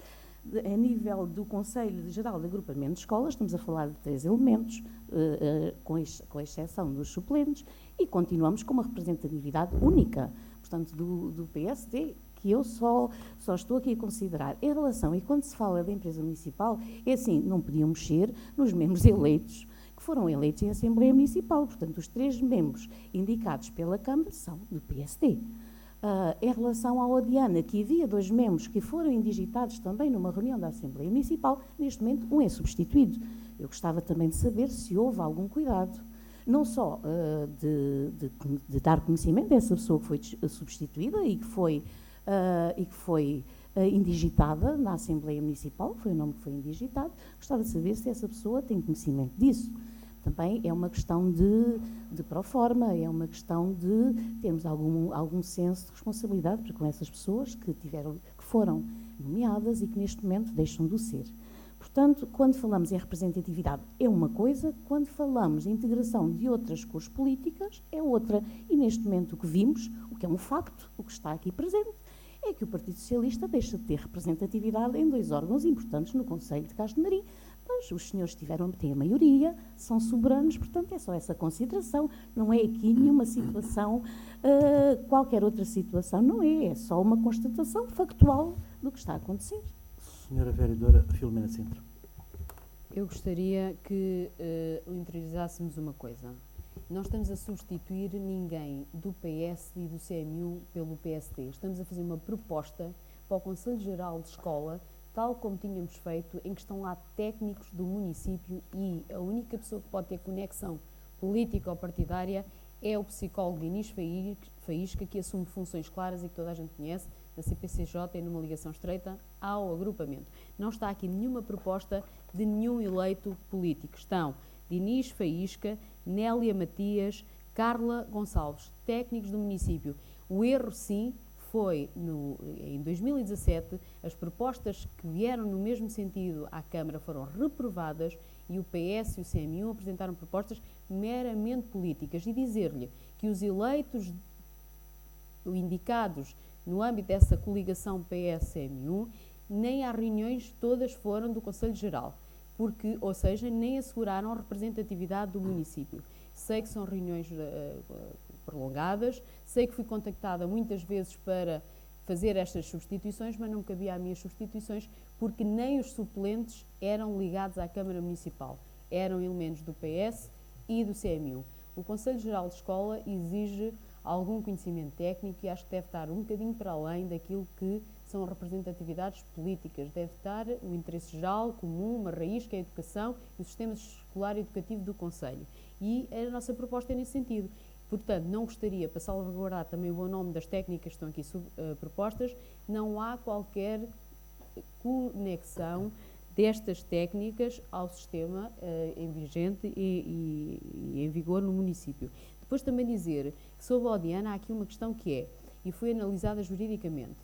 A nível do Conselho Geral de Agrupamento de Escolas, estamos a falar de 3 elementos, com exceção dos suplentes, e continuamos com uma representatividade única, portanto, do PSD, que eu só estou aqui a considerar. Em relação, e quando se fala da empresa municipal, é assim, não podiam mexer nos membros eleitos, que foram eleitos em Assembleia Municipal. Portanto, os 3 membros indicados pela Câmara são do PSD. Em relação ao Odiana, que havia 2 membros que foram indigitados também numa reunião da Assembleia Municipal, neste momento um é substituído. Eu gostava também de saber se houve algum cuidado, não só de dar conhecimento dessa pessoa que foi substituída e que foi indigitada na Assembleia Municipal, foi o nome que foi indigitado, gostava de saber se essa pessoa tem conhecimento disso. Também é uma questão de proforma, é uma questão de termos algum senso de responsabilidade para com essas pessoas que foram nomeadas e que neste momento deixam de o ser. Portanto, quando falamos em representatividade é uma coisa, quando falamos em integração de outras cores políticas é outra. E neste momento o que vimos, o que é um facto, o que está aqui presente, é que o Partido Socialista deixa de ter representatividade em 2 órgãos importantes no Conselho de Castelnarim. Mas os senhores têm a maioria, são soberanos, portanto é só essa consideração. Não é aqui nenhuma situação, qualquer outra situação, não é. É só uma constatação factual do que está a acontecer. Senhora Vereadora Filomena Sintra. Eu gostaria que interiorizássemos uma coisa. Não estamos a substituir ninguém do PS e do CMU pelo PSD. Estamos a fazer uma proposta para o Conselho Geral de Escola, tal como tínhamos feito, em que estão lá técnicos do município e a única pessoa que pode ter conexão política ou partidária é o psicólogo Dinis Faísca, que assume funções claras e que toda a gente conhece, da CPCJ e numa ligação estreita ao agrupamento. Não está aqui nenhuma proposta de nenhum eleito político. Estão Dinis Faísca, Nélia Matias, Carla Gonçalves, técnicos do município. O erro, sim, foi em 2017, as propostas que vieram no mesmo sentido à Câmara foram reprovadas e o PS e o CMU apresentaram propostas meramente políticas. E dizer-lhe que os eleitos indicados no âmbito dessa coligação PS-CMU, nem às reuniões todas foram do Conselho Geral, porque, ou seja, nem asseguraram a representatividade do município. Sei que são reuniões prolongadas, sei que fui contactada muitas vezes para fazer estas substituições, mas não cabia a minhas substituições, porque nem os suplentes eram ligados à Câmara Municipal. Eram elementos do PS e do CMU. O Conselho Geral de Escola exige algum conhecimento técnico e acho que deve estar um bocadinho para além daquilo que são representatividades políticas. Deve estar o interesse geral, comum, uma raiz, que é a educação e o sistema escolar e educativo do Conselho. E a nossa proposta é nesse sentido. Portanto, não gostaria, para salvaguardar também o bom nome das técnicas que estão aqui propostas, não há qualquer conexão destas técnicas ao sistema em vigente e em vigor no município. Depois também dizer que sobre a Odiana há aqui uma questão que é, e foi analisada juridicamente,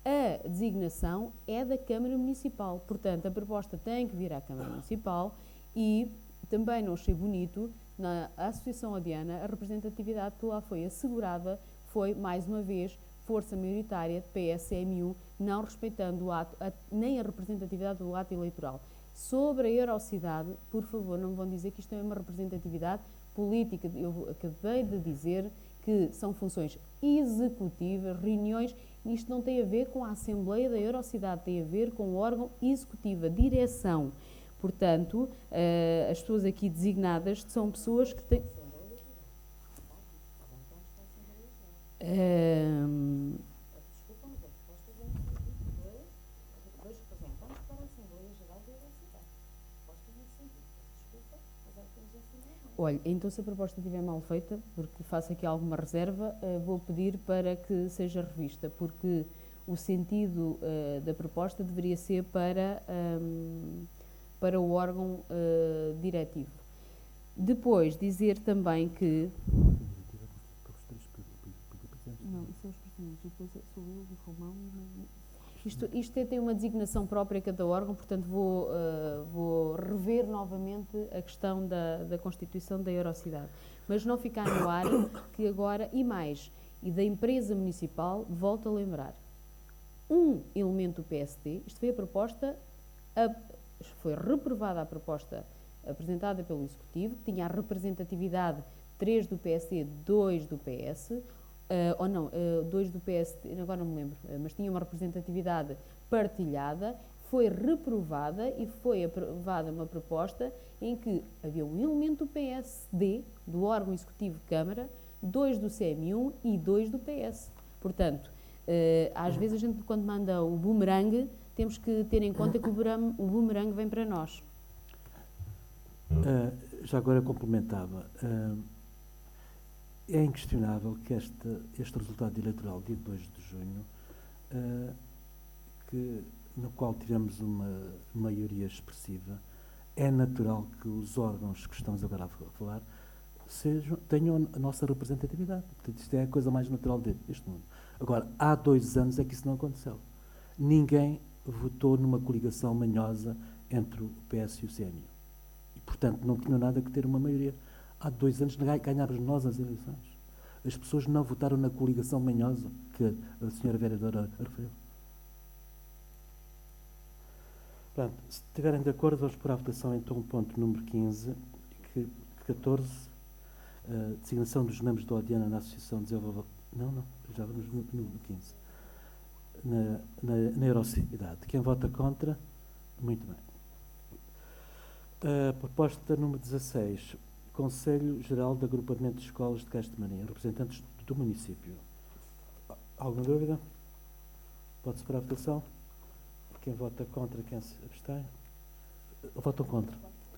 a designação é da Câmara Municipal, portanto a proposta tem que vir à Câmara Municipal e também não achei bonito, na Associação Odiana, a representatividade que lá foi assegurada foi, mais uma vez, força maioritária de PS-CMU, não respeitando o ato, nem a representatividade do ato eleitoral. Sobre a Eurocidade, por favor, não me vão dizer que isto é uma representatividade política. Eu acabei de dizer que são funções executivas, reuniões, isto não tem a ver com a Assembleia da Eurocidade, tem a ver com o órgão executivo, a direção. Portanto, as pessoas aqui designadas são pessoas que têm... Desculpa, mas a proposta vem de dois representantes para a Assembleia Geral da Eurocidade. Proposta nesse sentido. Desculpa, mas é o que temos ensinado. Olha, então se a proposta estiver mal feita, porque faço aqui alguma reserva, vou pedir para que seja revista, porque o sentido da proposta deveria ser para o órgão diretivo. Depois, dizer também que... Não, isso é os presidentes, depois sou eu, o Romão... Isto tem uma designação própria a cada órgão, portanto vou rever novamente a questão da constituição da Eurocidade. Mas não ficar no ar que agora, e mais, e da empresa municipal, volto a lembrar, um elemento do PSD, isto foi a proposta, foi reprovada a proposta apresentada pelo Executivo, que tinha a representatividade 3 do PSD, 2 do PS, ou não, 2 do PSD, agora não me lembro, mas tinha uma representatividade partilhada, foi reprovada e foi aprovada uma proposta em que havia um elemento do PSD, do órgão executivo de Câmara, 2 do CM1 e 2 do PS. Portanto, às vezes a gente, quando manda o boomerang, temos que ter em conta que o boomerang vem para nós. Já agora complementava. É inquestionável que este resultado eleitoral, dia 2 de junho, no qual tivemos uma maioria expressiva, é natural que os órgãos que estamos agora a falar tenham a nossa representatividade. Portanto, isto é a coisa mais natural deste mundo. Agora, há 2 anos é que isso não aconteceu. Ninguém votou numa coligação manhosa entre o PS e o CNU. E, portanto, não tinham nada que ter uma maioria. Há 2 anos ganhávamos nós as eleições. As pessoas não votaram na coligação manhosa que a senhora vereadora referiu. Pronto, se estiverem de acordo, vamos pôr à votação então o ponto número 15, 14, designação dos membros da ODIANA na Associação de Desenvolvimento. Não, já vamos no 15. Na Eurocidade. Quem vota contra? Muito bem. Proposta número 16. Conselho Geral de Agrupamento de Escolas de Castro Marinho, representantes do município. Alguma dúvida? Pode-se para a votação? Quem vota contra, quem se abstém? Votam contra.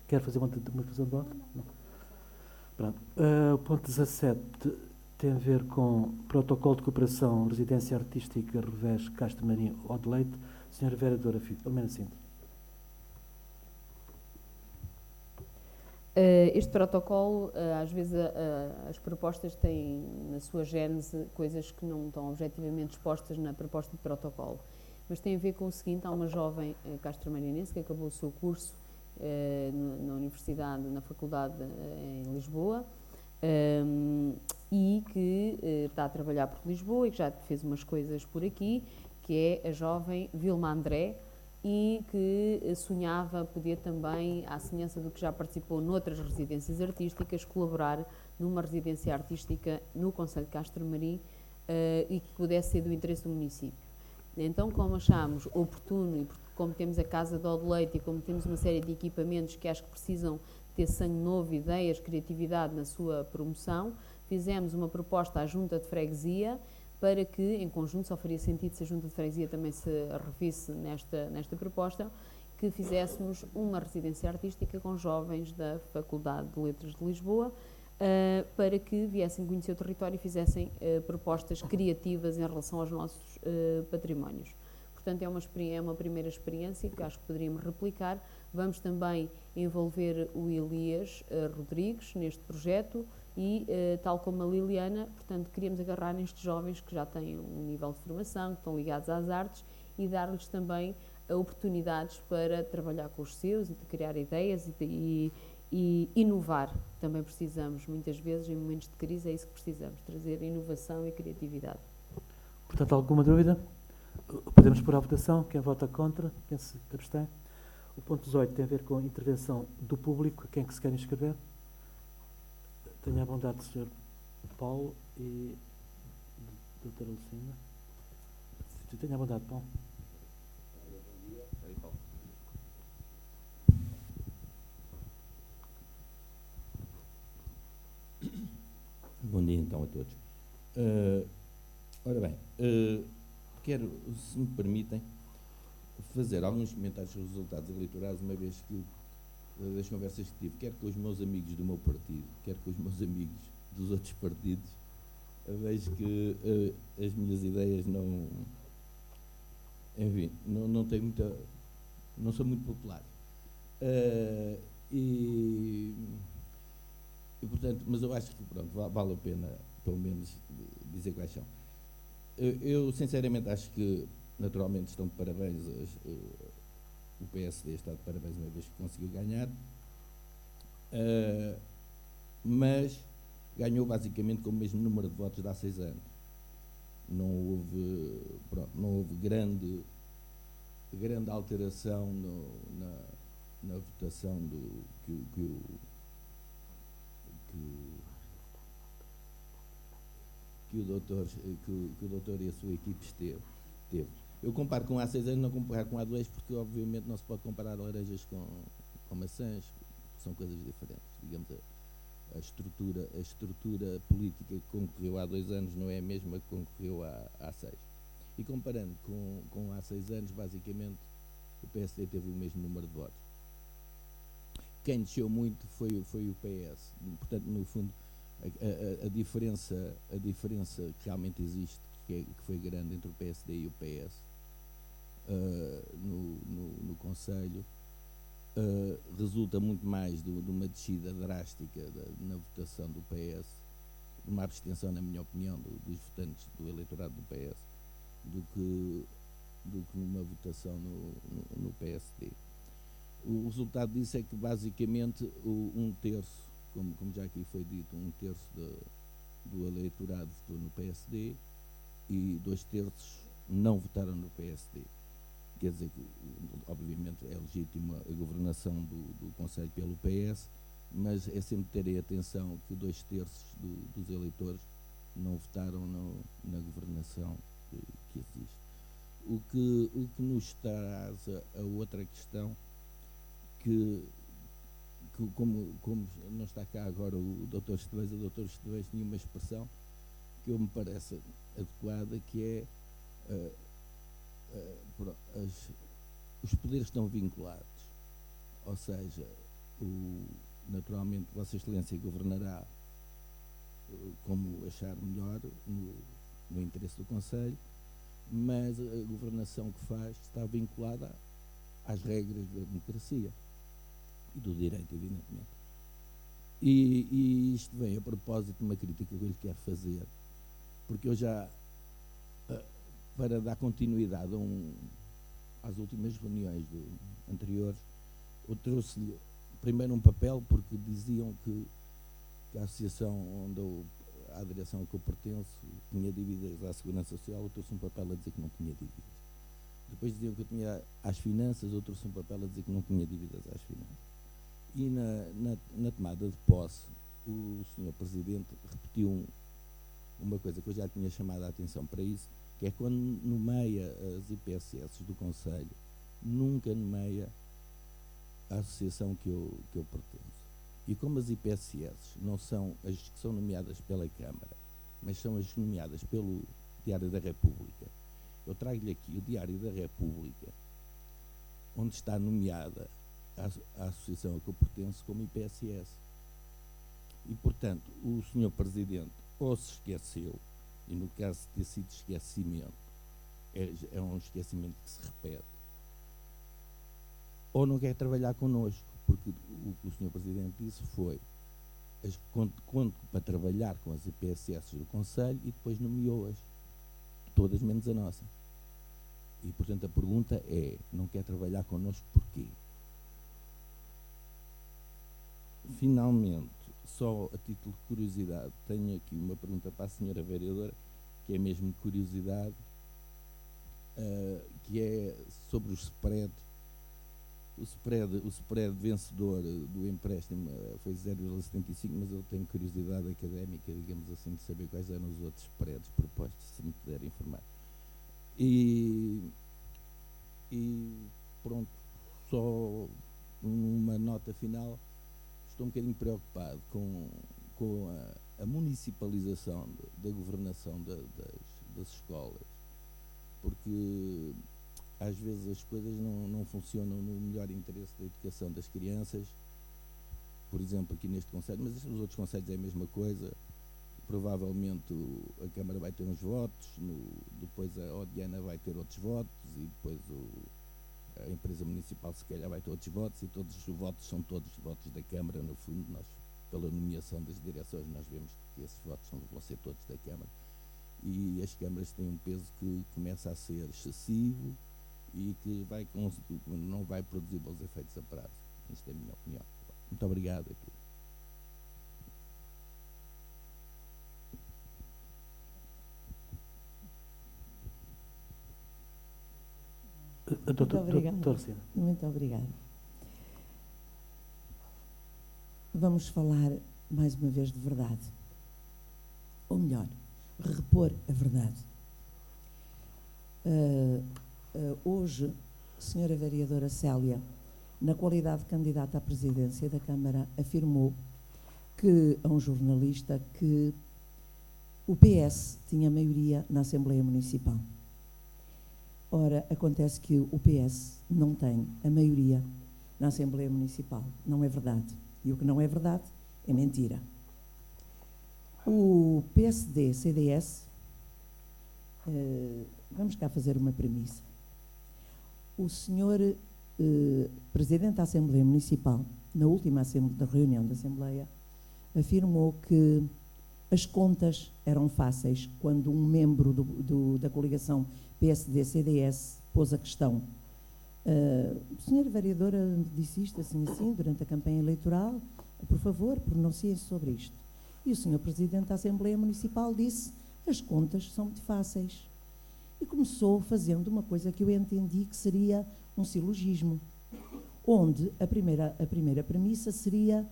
Quer fazer uma demonstração de voto? Não. Pronto. O ponto 17 tem a ver com protocolo de cooperação residência artística Revés Castro Marinho Odeleite. Senhora vereadora Filho, pelo menos assim. Este protocolo, às vezes as propostas têm na sua gênese coisas que não estão objetivamente expostas na proposta de protocolo, mas tem a ver com o seguinte: há uma jovem castro-marinense que acabou o seu curso na universidade, na faculdade em Lisboa, e que está a trabalhar por Lisboa e que já fez umas coisas por aqui, que é a jovem Vilma André, e que sonhava poder também, à semelhança do que já participou noutras residências artísticas, colaborar numa residência artística no concelho de Castro Marim e que pudesse ser do interesse do município. Então, como achámos oportuno e como temos a Casa de Odeleite e como temos uma série de equipamentos que acho que precisam ter sangue novo, ideias, criatividade na sua promoção, fizemos uma proposta à Junta de Freguesia para que, em conjunto, só faria sentido se a Junta de Freguesia também se revisse nesta proposta, que fizéssemos uma residência artística com jovens da Faculdade de Letras de Lisboa, para que viessem conhecer o território e fizessem propostas criativas em relação aos nossos patrimónios. Portanto, é uma primeira experiência que acho que poderíamos replicar. Vamos também envolver o Elias Rodrigues neste projeto e, tal como a Liliana, portanto, queríamos agarrar nestes jovens que já têm um nível de formação, que estão ligados às artes e dar-lhes também oportunidades para trabalhar com os seus e de criar ideias e inovar. Também precisamos, muitas vezes, em momentos de crise, é isso que precisamos, trazer inovação e criatividade. Portanto, alguma dúvida? Podemos pôr à votação. Quem vota contra? Quem se abstém? O ponto 18 tem a ver com a intervenção do público. Quem é que se quer inscrever? Tenha a bondade, Sr. Paulo e Dra. Lucinda. Tenha a bondade, Paulo. Bom dia, então, a todos. Ora bem, quero, se me permitem, fazer alguns comentários sobre os resultados eleitorais, uma vez que das conversas que tive, quer com os meus amigos do meu partido, quer com os meus amigos dos outros partidos, vejo que as minhas ideias não, enfim, não têm muita, não são muito populares. E portanto, mas eu acho que pronto, vale a pena pelo menos dizer quais são. Eu sinceramente acho que naturalmente estão de parabéns, o PSD está de parabéns uma vez que conseguiu ganhar, mas ganhou basicamente com o mesmo número de votos de há 6 anos. Não houve grande alteração na votação que o doutor e a sua equipe teve. Eu comparo com há 6 anos, não comparo com há 2, porque obviamente não se pode comparar laranjas com maçãs, são coisas diferentes. Digamos, a estrutura política que concorreu há 2 anos não é a mesma que concorreu há 6. E comparando com há 6 anos, basicamente, o PSD teve o mesmo número de votos. Quem desceu muito foi o PS. Portanto, no fundo, a diferença que realmente existe, que foi grande entre o PSD e o PS no Conselho, resulta muito mais de uma descida drástica na votação do PS, uma abstenção, na minha opinião, dos votantes do eleitorado do PS, do que numa votação no PSD. O resultado disso é que basicamente 1/3, como já aqui foi dito, 1/3 do eleitorado votou no PSD e 2/3 não votaram no PSD. Quer dizer que, obviamente, é legítima a governação do Conselho pelo PS, mas é sempre terem atenção que 2/3 dos eleitores não votaram na governação que existe. O que nos traz a outra questão, que como não está cá agora o Dr. Estevez tinha uma expressão que me parece adequada, que é os poderes estão vinculados, ou seja, naturalmente Vossa Excelência governará como achar melhor no interesse do Conselho, mas a governação que faz está vinculada às regras da democracia e do direito, evidentemente. E isto vem a propósito de uma crítica que eu lhe quero fazer, porque eu já, para dar continuidade às últimas reuniões anteriores, eu trouxe-lhe primeiro um papel, porque diziam que a associação onde a direção a que eu pertenço tinha dívidas à Segurança Social. Eu trouxe um papel a dizer que não tinha dívidas. Depois diziam que eu tinha às finanças, eu trouxe um papel a dizer que não tinha dívidas às finanças. E na tomada de posse, o Sr. Presidente repetiu uma coisa que eu já tinha chamado a atenção para isso, que é quando nomeia as IPSS do Conselho, nunca nomeia a associação que eu pertenço. E como as IPSS não são as que são nomeadas pela Câmara, mas são as nomeadas pelo Diário da República, eu trago-lhe aqui o Diário da República, onde está nomeada a associação a que eu pertenço como IPSS. E, portanto, o Sr. Presidente ou se esqueceu, e no caso de ter sido esquecimento, é um esquecimento que se repete, ou não quer trabalhar connosco, porque o que o Sr. Presidente disse foi: conto para trabalhar com as IPSS do Conselho, e depois nomeou-as, todas menos a nossa. E, portanto, a pergunta é: não quer trabalhar connosco porquê? Finalmente, só a título de curiosidade, tenho aqui uma pergunta para a Sra. Vereadora, que é mesmo curiosidade, que é sobre os spreads. O spread vencedor do empréstimo foi 0,75, mas eu tenho curiosidade académica, digamos assim, de saber quais eram os outros spreads propostos, se me puder informar. E pronto, só uma nota final. Estou um bocadinho preocupado com a municipalização da governação das escolas, porque às vezes as coisas não funcionam no melhor interesse da educação das crianças. Por exemplo, aqui neste conselho, mas nos outros conselhos é a mesma coisa. Provavelmente a Câmara vai ter uns votos, depois a Odiana vai ter outros votos, e depois a empresa municipal se calhar vai ter outros votos, e todos os votos são todos votos da Câmara. No fundo, nós, pela nomeação das direções, nós vemos que esses votos vão ser todos da Câmara. E as câmaras têm um peso que começa a ser excessivo e que não vai produzir bons efeitos a prazo. Isto é a minha opinião. Muito obrigado. Doutor Cida. Muito obrigada. Vamos falar mais uma vez de verdade. Ou melhor, repor a verdade. Hoje, a senhora vereadora Célia, na qualidade de candidata à presidência da Câmara, afirmou a um jornalista que o PS tinha maioria na Assembleia Municipal. Ora, acontece que o PS não tem a maioria na Assembleia Municipal. Não é verdade. E o que não é verdade é mentira. O PSD-CDS, vamos cá fazer uma premissa. O senhor Presidente da Assembleia Municipal, na última reunião da Assembleia, afirmou que as contas eram fáceis quando um membro da coligação PSD-CDS pôs a questão. A senhora vereadora disse isto assim, durante a campanha eleitoral, por favor, pronunciem-se sobre isto. E o senhor Presidente da Assembleia Municipal disse, as contas são muito fáceis. E começou fazendo uma coisa que eu entendi que seria um silogismo, onde a primeira premissa seria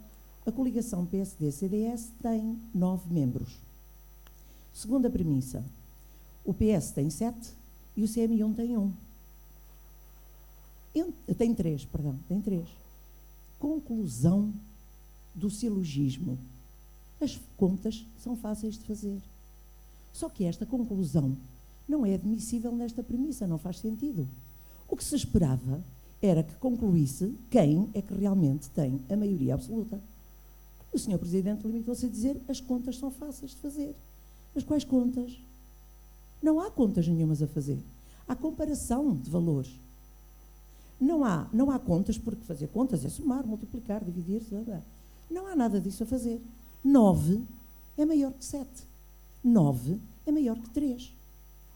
a coligação PSD-CDS tem 9 membros. Segunda premissa, o PS tem 7 e o CM1 tem 1. Tem 3. Conclusão do silogismo. As contas são fáceis de fazer. Só que esta conclusão não é admissível nesta premissa, não faz sentido. O que se esperava era que concluísse quem é que realmente tem a maioria absoluta. O Sr. Presidente limitou-se a dizer as contas são fáceis de fazer. Mas quais contas? Não há contas nenhumas a fazer. Há comparação de valores. Não há contas, porque fazer contas é somar, multiplicar, dividir, não há nada disso a fazer. 9 é maior que 7. 9 é maior que 3.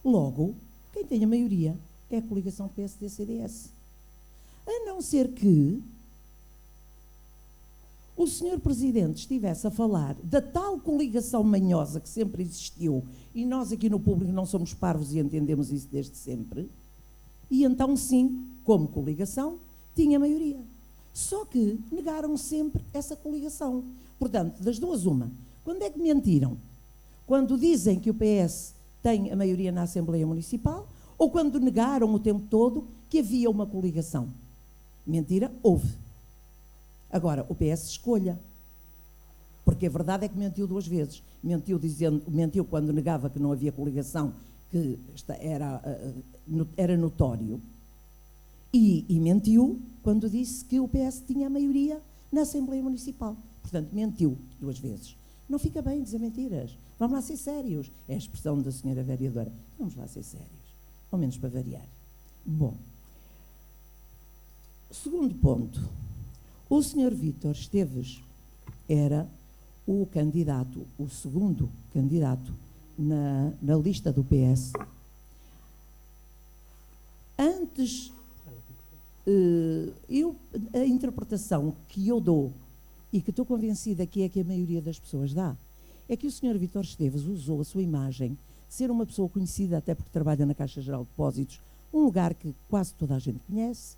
Logo, quem tem a maioria é a coligação PSD-CDS. A não ser que o Sr. Presidente estivesse a falar da tal coligação manhosa que sempre existiu, e nós aqui no público não somos parvos e entendemos isso desde sempre, e então sim, como coligação, tinha maioria. Só que negaram sempre essa coligação. Portanto, das duas uma. Quando é que mentiram? Quando dizem que o PS tem a maioria na Assembleia Municipal, ou quando negaram o tempo todo que havia uma coligação? Mentira, houve. Agora, o PS escolha. Porque a verdade é que mentiu 2 vezes. Mentiu quando negava que não havia coligação, que era notório. E mentiu quando disse que o PS tinha a maioria na Assembleia Municipal. Portanto, mentiu 2 vezes. Não fica bem dizer mentiras. Vamos lá ser sérios. É a expressão da senhora vereadora. Vamos lá ser sérios. Ao menos para variar. Bom. Segundo ponto. O senhor Vítor Esteves era o segundo candidato na lista do PS. Antes, a interpretação que eu dou, e que estou convencida que é que a maioria das pessoas dá, é que o senhor Vítor Esteves usou a sua imagem, ser uma pessoa conhecida até porque trabalha na Caixa Geral de Depósitos, um lugar que quase toda a gente conhece,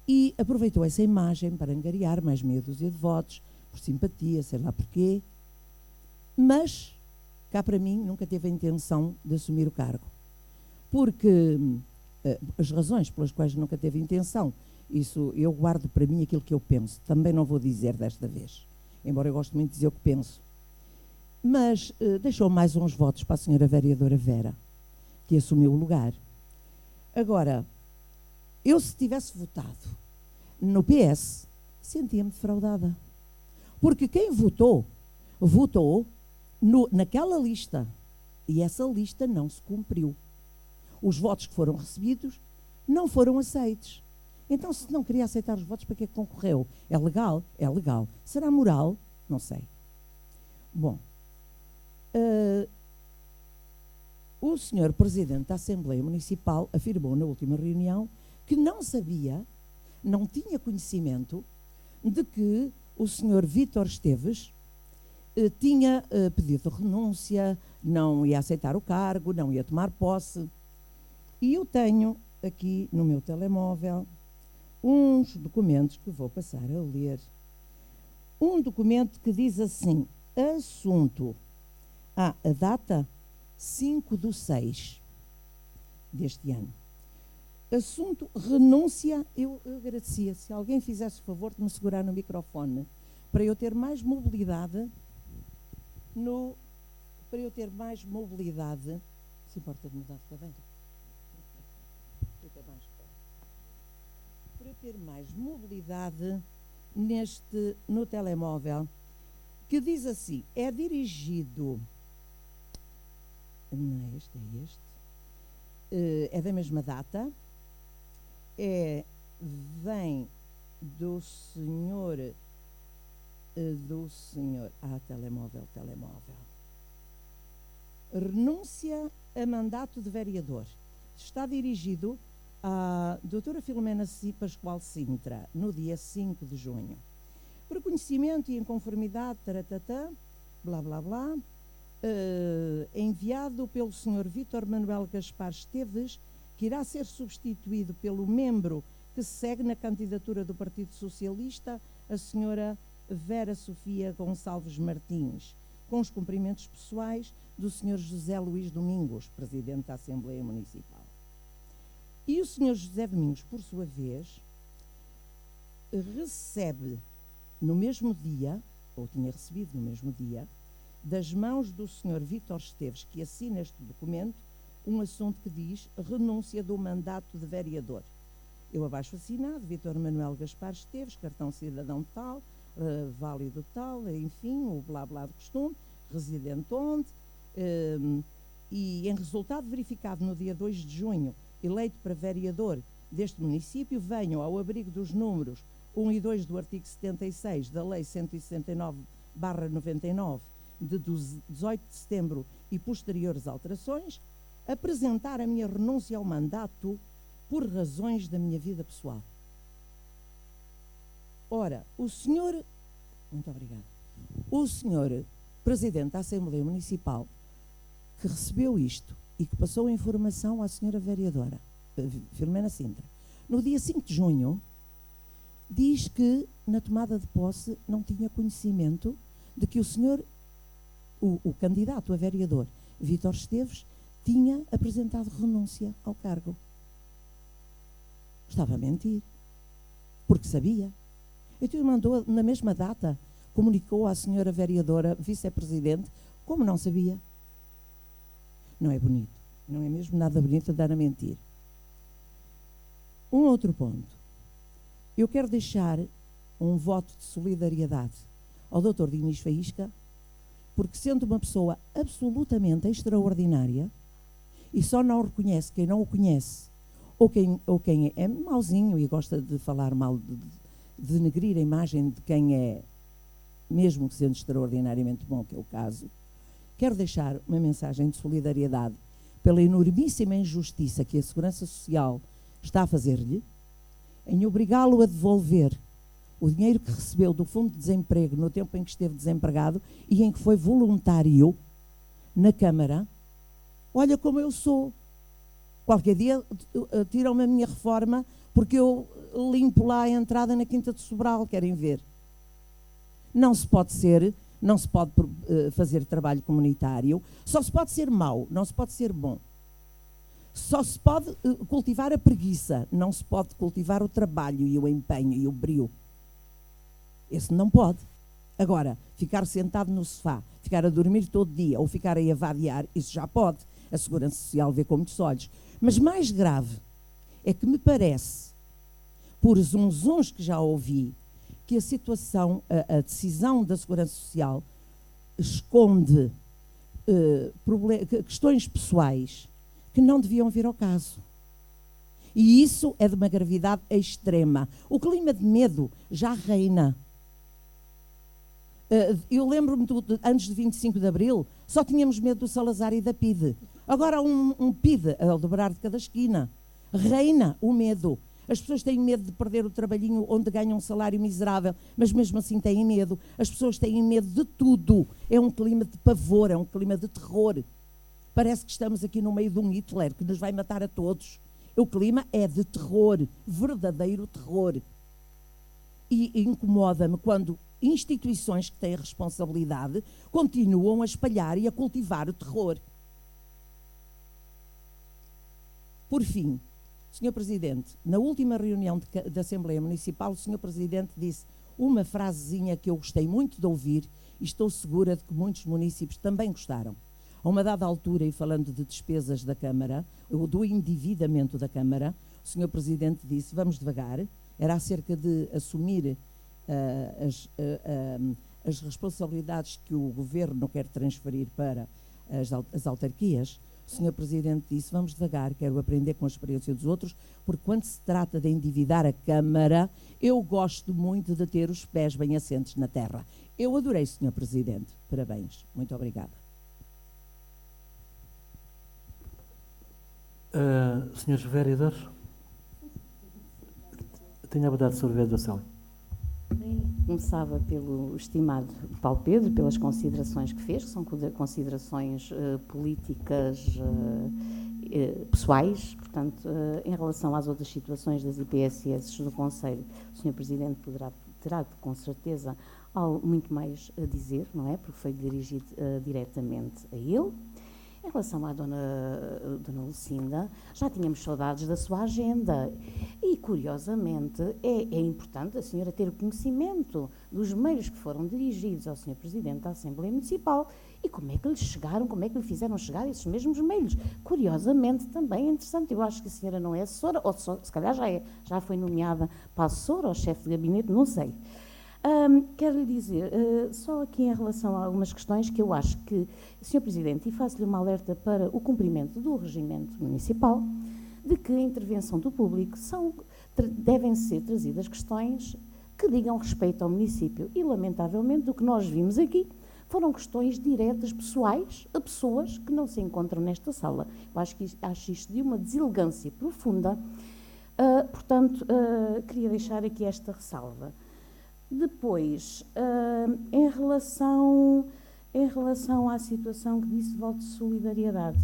e aproveitou essa imagem para angariar mais meia dúzia de votos, por simpatia, sei lá porquê, mas, cá para mim, nunca teve a intenção de assumir o cargo. Porque as razões pelas quais nunca teve intenção, isso eu guardo para mim aquilo que eu penso, também não vou dizer desta vez, embora eu goste muito de dizer o que penso. Mas deixou mais uns votos para a senhora vereadora Vera. que assumiu o lugar. Agora, eu se tivesse votado no PS, sentia-me defraudada. Porque quem votou naquela lista. E essa lista não se cumpriu. Os votos que foram recebidos não foram aceitos. Então, se não queria aceitar os votos, para que é que concorreu? É legal? É legal. Será moral? Não sei. Bom, o senhor Presidente da Assembleia Municipal afirmou na última reunião que não sabia, não tinha conhecimento de que o senhor Vítor Esteves tinha pedido renúncia, não ia aceitar o cargo, não ia tomar posse. E eu tenho aqui no meu telemóvel uns documentos que vou passar a ler. Um documento que diz assim, assunto, a data 5/6 deste ano. Assunto, renúncia, eu agradecia se alguém fizesse o favor de me segurar no microfone, para eu ter mais mobilidade se importa de mudar de cadeira? Para eu ter mais mobilidade no telemóvel, que diz assim, é dirigido, não é este, é este, é da mesma data, vem do senhor, telemóvel, renúncia a mandato de vereador. Está dirigido à doutora Filomena Pascoal Sintra, no dia 5 de junho. Por conhecimento e em conformidade, blá, blá, blá, enviado pelo senhor Vítor Manuel Gaspar Esteves, que irá ser substituído pelo membro que segue na candidatura do Partido Socialista, a senhora Vera Sofia Gonçalves Martins, com os cumprimentos pessoais do senhor José Luís Domingos, Presidente da Assembleia Municipal. E o senhor José Domingos, por sua vez, recebe no mesmo dia, ou tinha recebido no mesmo dia, das mãos do senhor Vítor Esteves, que assina este documento, um assunto que diz renúncia do mandato de vereador. Eu abaixo assinado, Vítor Manuel Gaspar Esteves, cartão cidadão tal, válido tal, enfim, o blá blá de costume, residente onde, e em resultado verificado no dia 2 de junho, eleito para vereador deste município, venho ao abrigo dos números 1 e 2 do artigo 76 da Lei 169/99, de 18 de setembro e posteriores alterações, apresentar a minha renúncia ao mandato por razões da minha vida pessoal. Ora, muito obrigada, o senhor Presidente da Assembleia Municipal, que recebeu isto e que passou a informação à senhora vereadora, Filomena Sintra, no dia 5 de junho, diz que na tomada de posse não tinha conhecimento de que o senhor, o candidato a vereador, Vítor Esteves, tinha apresentado renúncia ao cargo. Estava a mentir, porque sabia. Então mandou na mesma data, comunicou à senhora vereadora, vice-presidente, como não sabia. Não é bonito, não é mesmo nada bonito andar a mentir. Um outro ponto. Eu quero deixar um voto de solidariedade ao Dr. Dinis Faísca, porque sendo uma pessoa absolutamente extraordinária, e só não o reconhece quem não o conhece, ou quem é mauzinho e gosta de falar mal, de denegrir a imagem de quem é, mesmo que sendo extraordinariamente bom, que é o caso, quero deixar uma mensagem de solidariedade pela enormíssima injustiça que a Segurança Social está a fazer-lhe, em obrigá-lo a devolver o dinheiro que recebeu do Fundo de Desemprego no tempo em que esteve desempregado e em que foi voluntário na Câmara. Olha como eu sou. Qualquer dia tiram-me a minha reforma porque eu limpo lá a entrada na Quinta de Sobral, querem ver. Não se pode fazer trabalho comunitário, só se pode ser mau, não se pode ser bom. Só se pode cultivar a preguiça, não se pode cultivar o trabalho e o empenho e o brio. Esse não pode. Agora, ficar sentado no sofá, ficar a dormir todo dia ou ficar aí a vadiar, isso já pode. a Segurança Social vê com muitos olhos. Mas mais grave é que me parece, por zunzuns que já ouvi, que a situação, a decisão da Segurança Social esconde questões pessoais que não deviam vir ao caso. E isso é de uma gravidade extrema. O clima de medo já reina. Eu lembro-me, antes de 25 de Abril, só tínhamos medo do Salazar e da PIDE. Agora há um PIDE a dobrar de cada esquina. Reina o medo. As pessoas têm medo de perder o trabalhinho onde ganham um salário miserável, mas mesmo assim têm medo. As pessoas têm medo de tudo. É um clima de pavor, é um clima de terror. Parece que estamos aqui no meio de um Hitler que nos vai matar a todos. O clima é de terror, verdadeiro terror. E incomoda-me quando instituições que têm responsabilidade continuam a espalhar e a cultivar o terror. Por fim, Sr. Presidente, na última reunião da Assembleia Municipal, o Sr. Presidente disse uma frasezinha que eu gostei muito de ouvir e estou segura de que muitos municípios também gostaram. A uma dada altura, e falando de despesas da Câmara, do endividamento da Câmara, o Sr. Presidente disse, vamos devagar, era acerca de assumir as responsabilidades que o Governo quer transferir para as autarquias. O Sr. Presidente disse, vamos devagar, quero aprender com a experiência dos outros, porque quando se trata de endividar a Câmara, eu gosto muito de ter os pés bem assentes na terra. Eu adorei, Sr. Presidente. Parabéns. Muito obrigada. Senhores vereadores, tenho a verdade sobre o vereador Célia. Começava pelo estimado Paulo Pedro, pelas considerações que fez, que são considerações políticas pessoais. Portanto, em relação às outras situações das IPSS do Conselho, o Sr. Presidente terá com certeza algo muito mais a dizer, não é? Porque foi dirigido diretamente a ele. Em relação à dona Lucinda, já tínhamos saudades da sua agenda e, curiosamente, é importante a senhora ter conhecimento dos meios que foram dirigidos ao Sr. Presidente da Assembleia Municipal e como é que lhe chegaram, como é que lhe fizeram chegar esses mesmos meios. Curiosamente, também é interessante. Eu acho que a senhora não é assessora, ou se calhar já foi nomeada para assessora ou chefe de gabinete, não sei. Quero lhe dizer, só aqui em relação a algumas questões que eu acho que, Sr. Presidente, e faço-lhe uma alerta para o cumprimento do regimento municipal, de que a intervenção do público devem ser trazidas questões que digam respeito ao município. E, lamentavelmente, o que nós vimos aqui foram questões diretas, pessoais, a pessoas que não se encontram nesta sala. Eu acho isto de uma deselegância profunda. Portanto, queria deixar aqui esta ressalva. Depois, em relação à situação que disse de voto de solidariedade,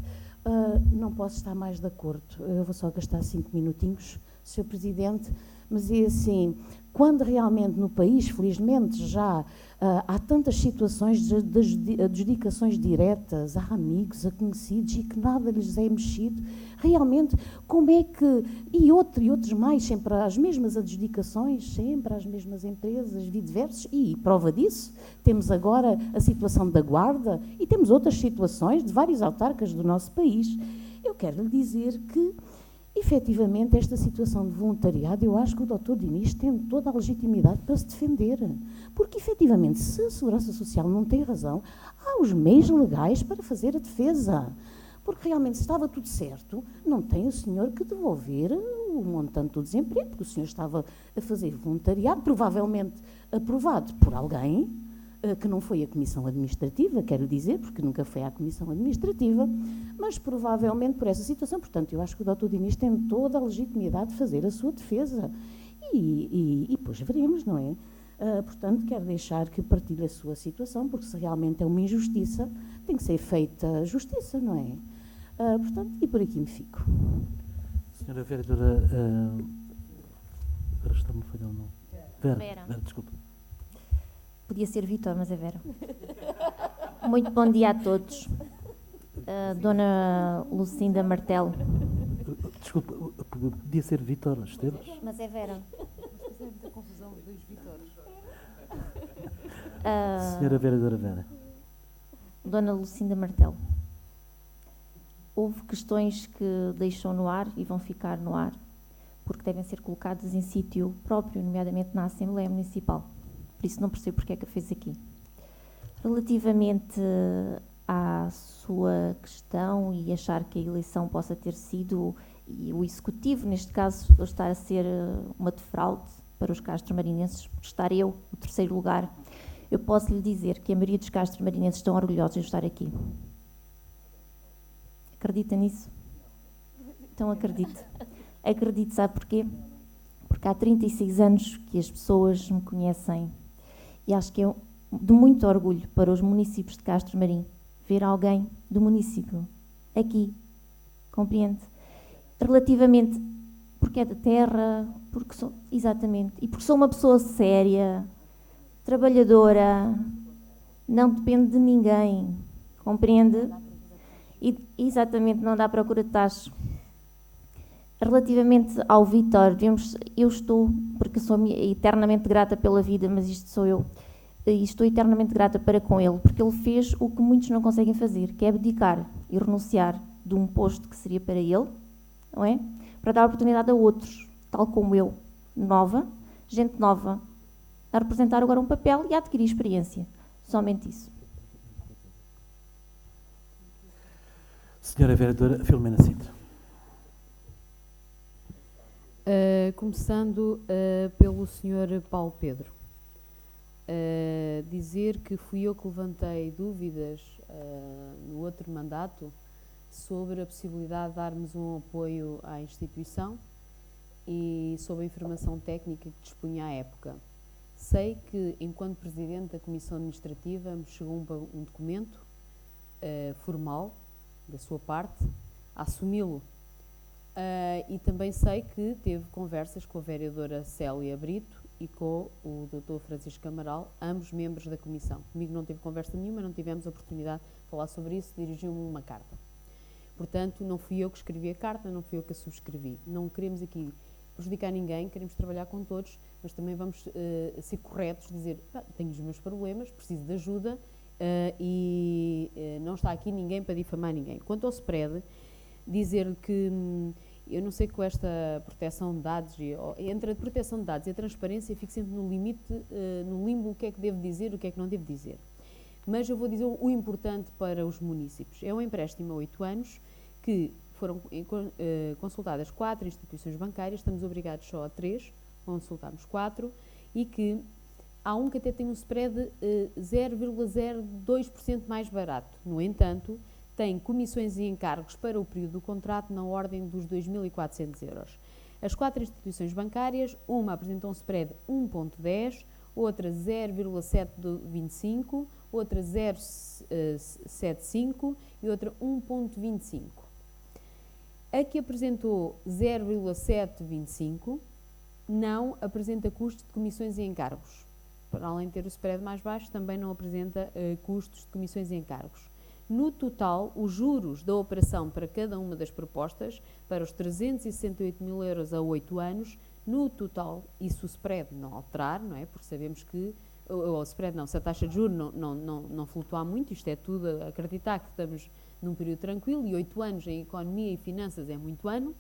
não posso estar mais de acordo. Eu vou só gastar 5 minutinhos, Sr. Presidente, mas é assim, quando realmente no país, felizmente, já há tantas situações de adjudicações diretas a amigos, a conhecidos e que nada lhes é mexido, realmente, como é que, e outros mais, sempre as mesmas adjudicações, sempre as mesmas empresas, vice-versa, e prova disso, temos agora a situação da Guarda e temos outras situações de vários autarcas do nosso país. Eu quero lhe dizer que, efetivamente, esta situação de voluntariado, eu acho que o Dr. Dinis tem toda a legitimidade para se defender. Porque, efetivamente, se a Segurança Social não tem razão, há os meios legais para fazer a defesa. Porque, realmente, se estava tudo certo, não tem o senhor que devolver o montante do desemprego, porque o senhor estava a fazer voluntariado, provavelmente aprovado por alguém, que não foi a Comissão Administrativa, quero dizer, porque nunca foi à Comissão Administrativa, mas provavelmente por essa situação. Portanto, eu acho que o Dr. Dinis tem toda a legitimidade de fazer a sua defesa. E depois veremos, não é? Portanto, quero deixar que partilhe a sua situação, porque se realmente é uma injustiça, tem que ser feita justiça, não é? Portanto, e por aqui me fico. Senhora vereadora, agora está-me a falhar o nome. Vera, desculpa. Podia ser Vítor, mas é Vera. Muito bom dia a todos. Dona Lucinda Martelo. Desculpa, podia ser Vítor Esteves? Mas é Vera. Mas é muita confusão, dois Vítores. Senhora vereadora Vera. Dona Lucinda Martelo. houve questões que deixou no ar e vão ficar no ar, porque devem ser colocadas em sítio próprio, nomeadamente na Assembleia Municipal. Por isso não percebo porque é que a fez aqui. Relativamente à sua questão e achar que a eleição possa ter sido, e o Executivo, neste caso, estar a ser uma defraude para os castromarinenses, por estar eu, o terceiro lugar, eu posso lhe dizer que a maioria dos castromarinenses estão orgulhosos de estar aqui. Acredita nisso? Então acredito. Acredito, sabe porquê? Porque há 36 anos que as pessoas me conhecem e acho que é de muito orgulho para os municípios de Castro Marim ver alguém do município aqui, compreende? Relativamente, porque é da terra, porque sou, exatamente, e porque sou uma pessoa séria, trabalhadora, não depende de ninguém, compreende? E, exatamente, não dá procura de tacho. Relativamente ao Vítor, eu estou, porque sou eternamente grata pela vida, mas isto sou eu, e estou eternamente grata para com ele, porque ele fez o que muitos não conseguem fazer, que é abdicar e renunciar de um posto que seria para ele, não é? Para dar oportunidade a outros, tal como eu, nova, gente nova, a representar agora um papel e a adquirir experiência. Somente isso. Senhora Vereadora Filomena Sintra. Começando pelo Sr. Paulo Pedro. Dizer que fui eu que levantei dúvidas no outro mandato sobre a possibilidade de darmos um apoio à instituição e sobre a informação técnica que dispunha à época. Sei que, enquanto Presidente da Comissão Administrativa, me chegou um documento formal da sua parte a assumi-lo. E também sei que teve conversas com a vereadora Célia Brito e com o Dr. Francisco Camaral, ambos membros da Comissão. Comigo não teve conversa nenhuma, não tivemos a oportunidade de falar sobre isso, dirigiu-me uma carta. Portanto, não fui eu que escrevi a carta, não fui eu que a subscrevi. Não queremos aqui prejudicar ninguém, queremos trabalhar com todos, mas também vamos ser corretos, dizer, tenho os meus problemas, preciso de ajuda e não está aqui ninguém para difamar ninguém. Quanto ao spread, dizer que eu não sei, com esta proteção de dados, entre a proteção de dados e a transparência, fico sempre no limite, no limbo, o que é que devo dizer, o que é que não devo dizer. Mas eu vou dizer o importante para os municípios. É um empréstimo a 8 anos, que foram consultadas 4 instituições bancárias, estamos obrigados só a 3, consultamos 4, e que há um que até tem um spread 0,02% mais barato. No entanto, tem comissões e encargos para o período do contrato na ordem dos 2.400 euros. As 4 instituições bancárias, uma apresentou um spread 1,10, outra 0,725, outra 0,75 e outra 1,25. A que apresentou 0,725 não apresenta custos de comissões e encargos. Para além de ter o spread mais baixo, também não apresenta custos de comissões e encargos. No total, os juros da operação para cada uma das propostas, para os 368 mil euros a 8 anos, no total, e se o spread não alterar, não é? Porque sabemos que, o spread não, se a taxa de juros não flutuar muito, isto é tudo a acreditar que estamos num período tranquilo, e 8 anos em economia e finanças é muito ano,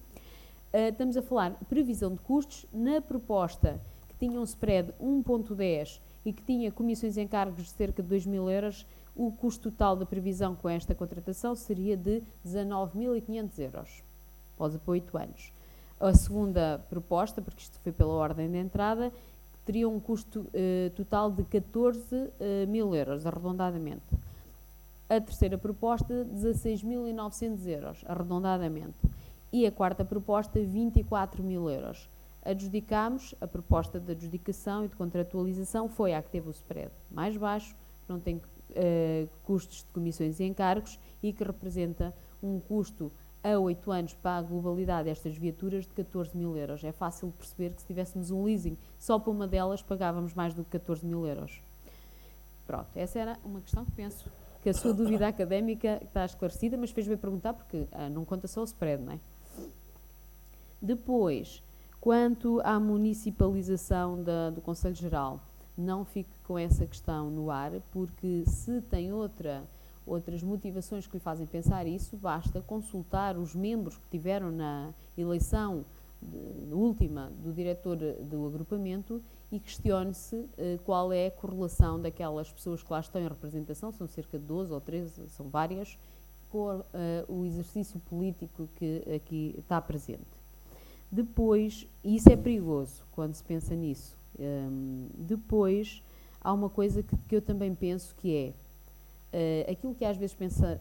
estamos a falar de previsão de custos na proposta que tinha um spread 1,10 e que tinha comissões e encargos de cerca de 2 mil euros, o custo total da previsão com esta contratação seria de 19.500 euros, após 8 anos. A segunda proposta, porque isto foi pela ordem de entrada, teria um custo total de 14 mil euros, arredondadamente. A terceira proposta, 16.900 euros, arredondadamente. E a quarta proposta, 24 mil euros. Adjudicámos, a proposta de adjudicação e de contratualização foi a que teve o spread mais baixo, não tem custos de comissões e encargos e que representa um custo a 8 anos para a globalidade destas viaturas de 14 mil euros. É fácil de perceber que se tivéssemos um leasing só para uma delas pagávamos mais do que 14 mil euros. Pronto, essa era uma questão que penso que a sua dúvida académica está esclarecida, mas fez-me perguntar porque não conta só o spread, não é? Depois, quanto à municipalização do Conselho Geral, não fique com essa questão no ar, porque se tem outra outras motivações que lhe fazem pensar isso, basta consultar os membros que tiveram na eleição última do diretor do agrupamento e questione-se qual é a correlação daquelas pessoas que lá estão em representação, são cerca de 12 ou 13, são várias, com o exercício político que aqui está presente. Depois, e isso é perigoso quando se pensa nisso, depois há uma coisa que eu também penso que é aquilo que às vezes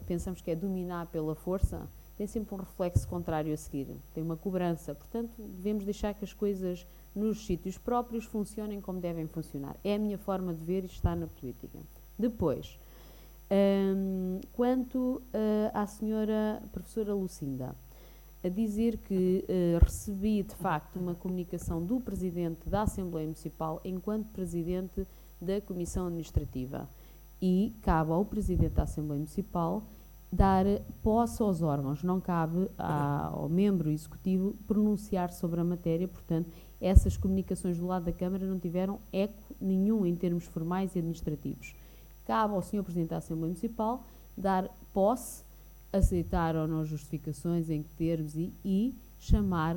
pensamos que é dominar pela força, tem sempre um reflexo contrário a seguir, tem uma cobrança, portanto devemos deixar que as coisas nos sítios próprios funcionem como devem funcionar. É a minha forma de ver e estar na política. Depois, quanto à senhora professora Lucinda, a dizer que recebi de facto uma comunicação do Presidente da Assembleia Municipal enquanto Presidente da Comissão Administrativa. E cabe ao Presidente da Assembleia Municipal dar posse aos órgãos, não cabe ao membro executivo pronunciar sobre a matéria, portanto, essas comunicações do lado da Câmara não tiveram eco nenhum em termos formais e administrativos. Cabe ao Sr. Presidente da Assembleia Municipal dar posse, aceitar ou não justificações, em que termos, e chamar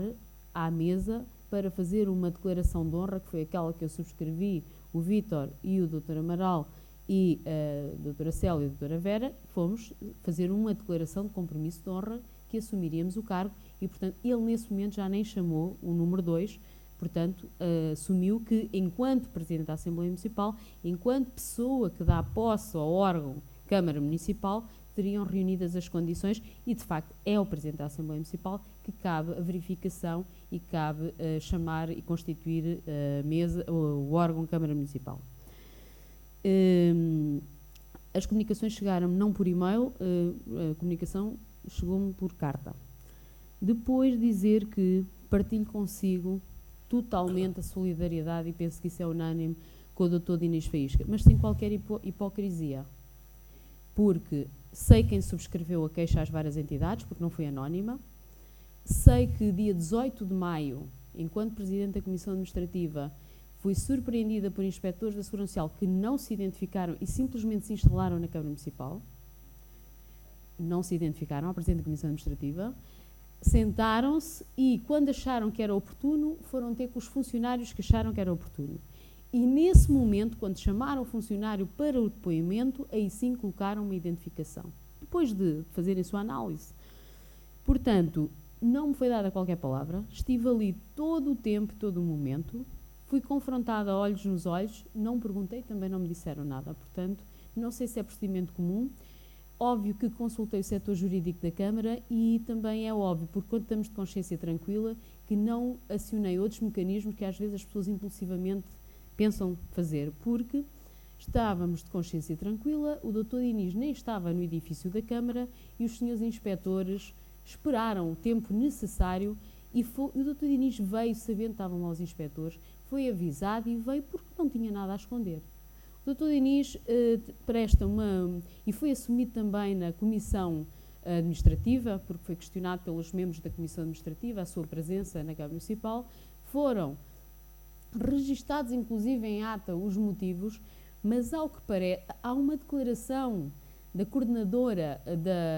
à mesa para fazer uma declaração de honra, que foi aquela que eu subscrevi, o Vítor e o Dr. Amaral, e a doutora Célia e a doutora Vera, fomos fazer uma declaração de compromisso de honra que assumiríamos o cargo e, portanto, ele nesse momento já nem chamou o número 2, portanto, assumiu que, enquanto Presidente da Assembleia Municipal, enquanto pessoa que dá posse ao órgão Câmara Municipal, teriam reunidas as condições e, de facto, é ao Presidente da Assembleia Municipal que cabe a verificação e cabe chamar e constituir a mesa, o órgão Câmara Municipal. As comunicações chegaram-me não por e-mail, a comunicação chegou-me por carta. Depois dizer que partilho consigo totalmente a solidariedade, e penso que isso é unânime, com o Dr. Dinis Faísca, mas sem qualquer hipocrisia, porque sei quem subscreveu a queixa às várias entidades, porque não foi anónima, sei que dia 18 de maio, enquanto Presidente da Comissão Administrativa, fui surpreendida por inspectores da Segurança Social que não se identificaram e simplesmente se instalaram na Câmara Municipal, não se identificaram ao Presidente da Comissão Administrativa, sentaram-se e, quando acharam que era oportuno, foram ter com os funcionários que acharam que era oportuno. E, nesse momento, quando chamaram o funcionário para o depoimento, aí sim colocaram uma identificação, depois de fazerem sua análise. Portanto, não me foi dada qualquer palavra, estive ali todo o tempo, todo o momento, fui confrontada olhos nos olhos, não perguntei, também não me disseram nada. Portanto, não sei se é procedimento comum. Óbvio que consultei o setor jurídico da Câmara e também é óbvio, porque quando estamos de consciência tranquila, que não acionei outros mecanismos que às vezes as pessoas impulsivamente pensam fazer, porque estávamos de consciência tranquila, o Dr. Dinis nem estava no edifício da Câmara e os senhores inspectores esperaram o tempo necessário e o Dr. Dinis veio, sabendo que estavam lá os inspectores, foi avisado e veio porque não tinha nada a esconder. O Dr. Dinis presta e foi assumido também na Comissão Administrativa, porque foi questionado pelos membros da Comissão Administrativa a sua presença na Câmara Municipal, foram registados inclusive em ata os motivos, mas ao que parece, há uma declaração da coordenadora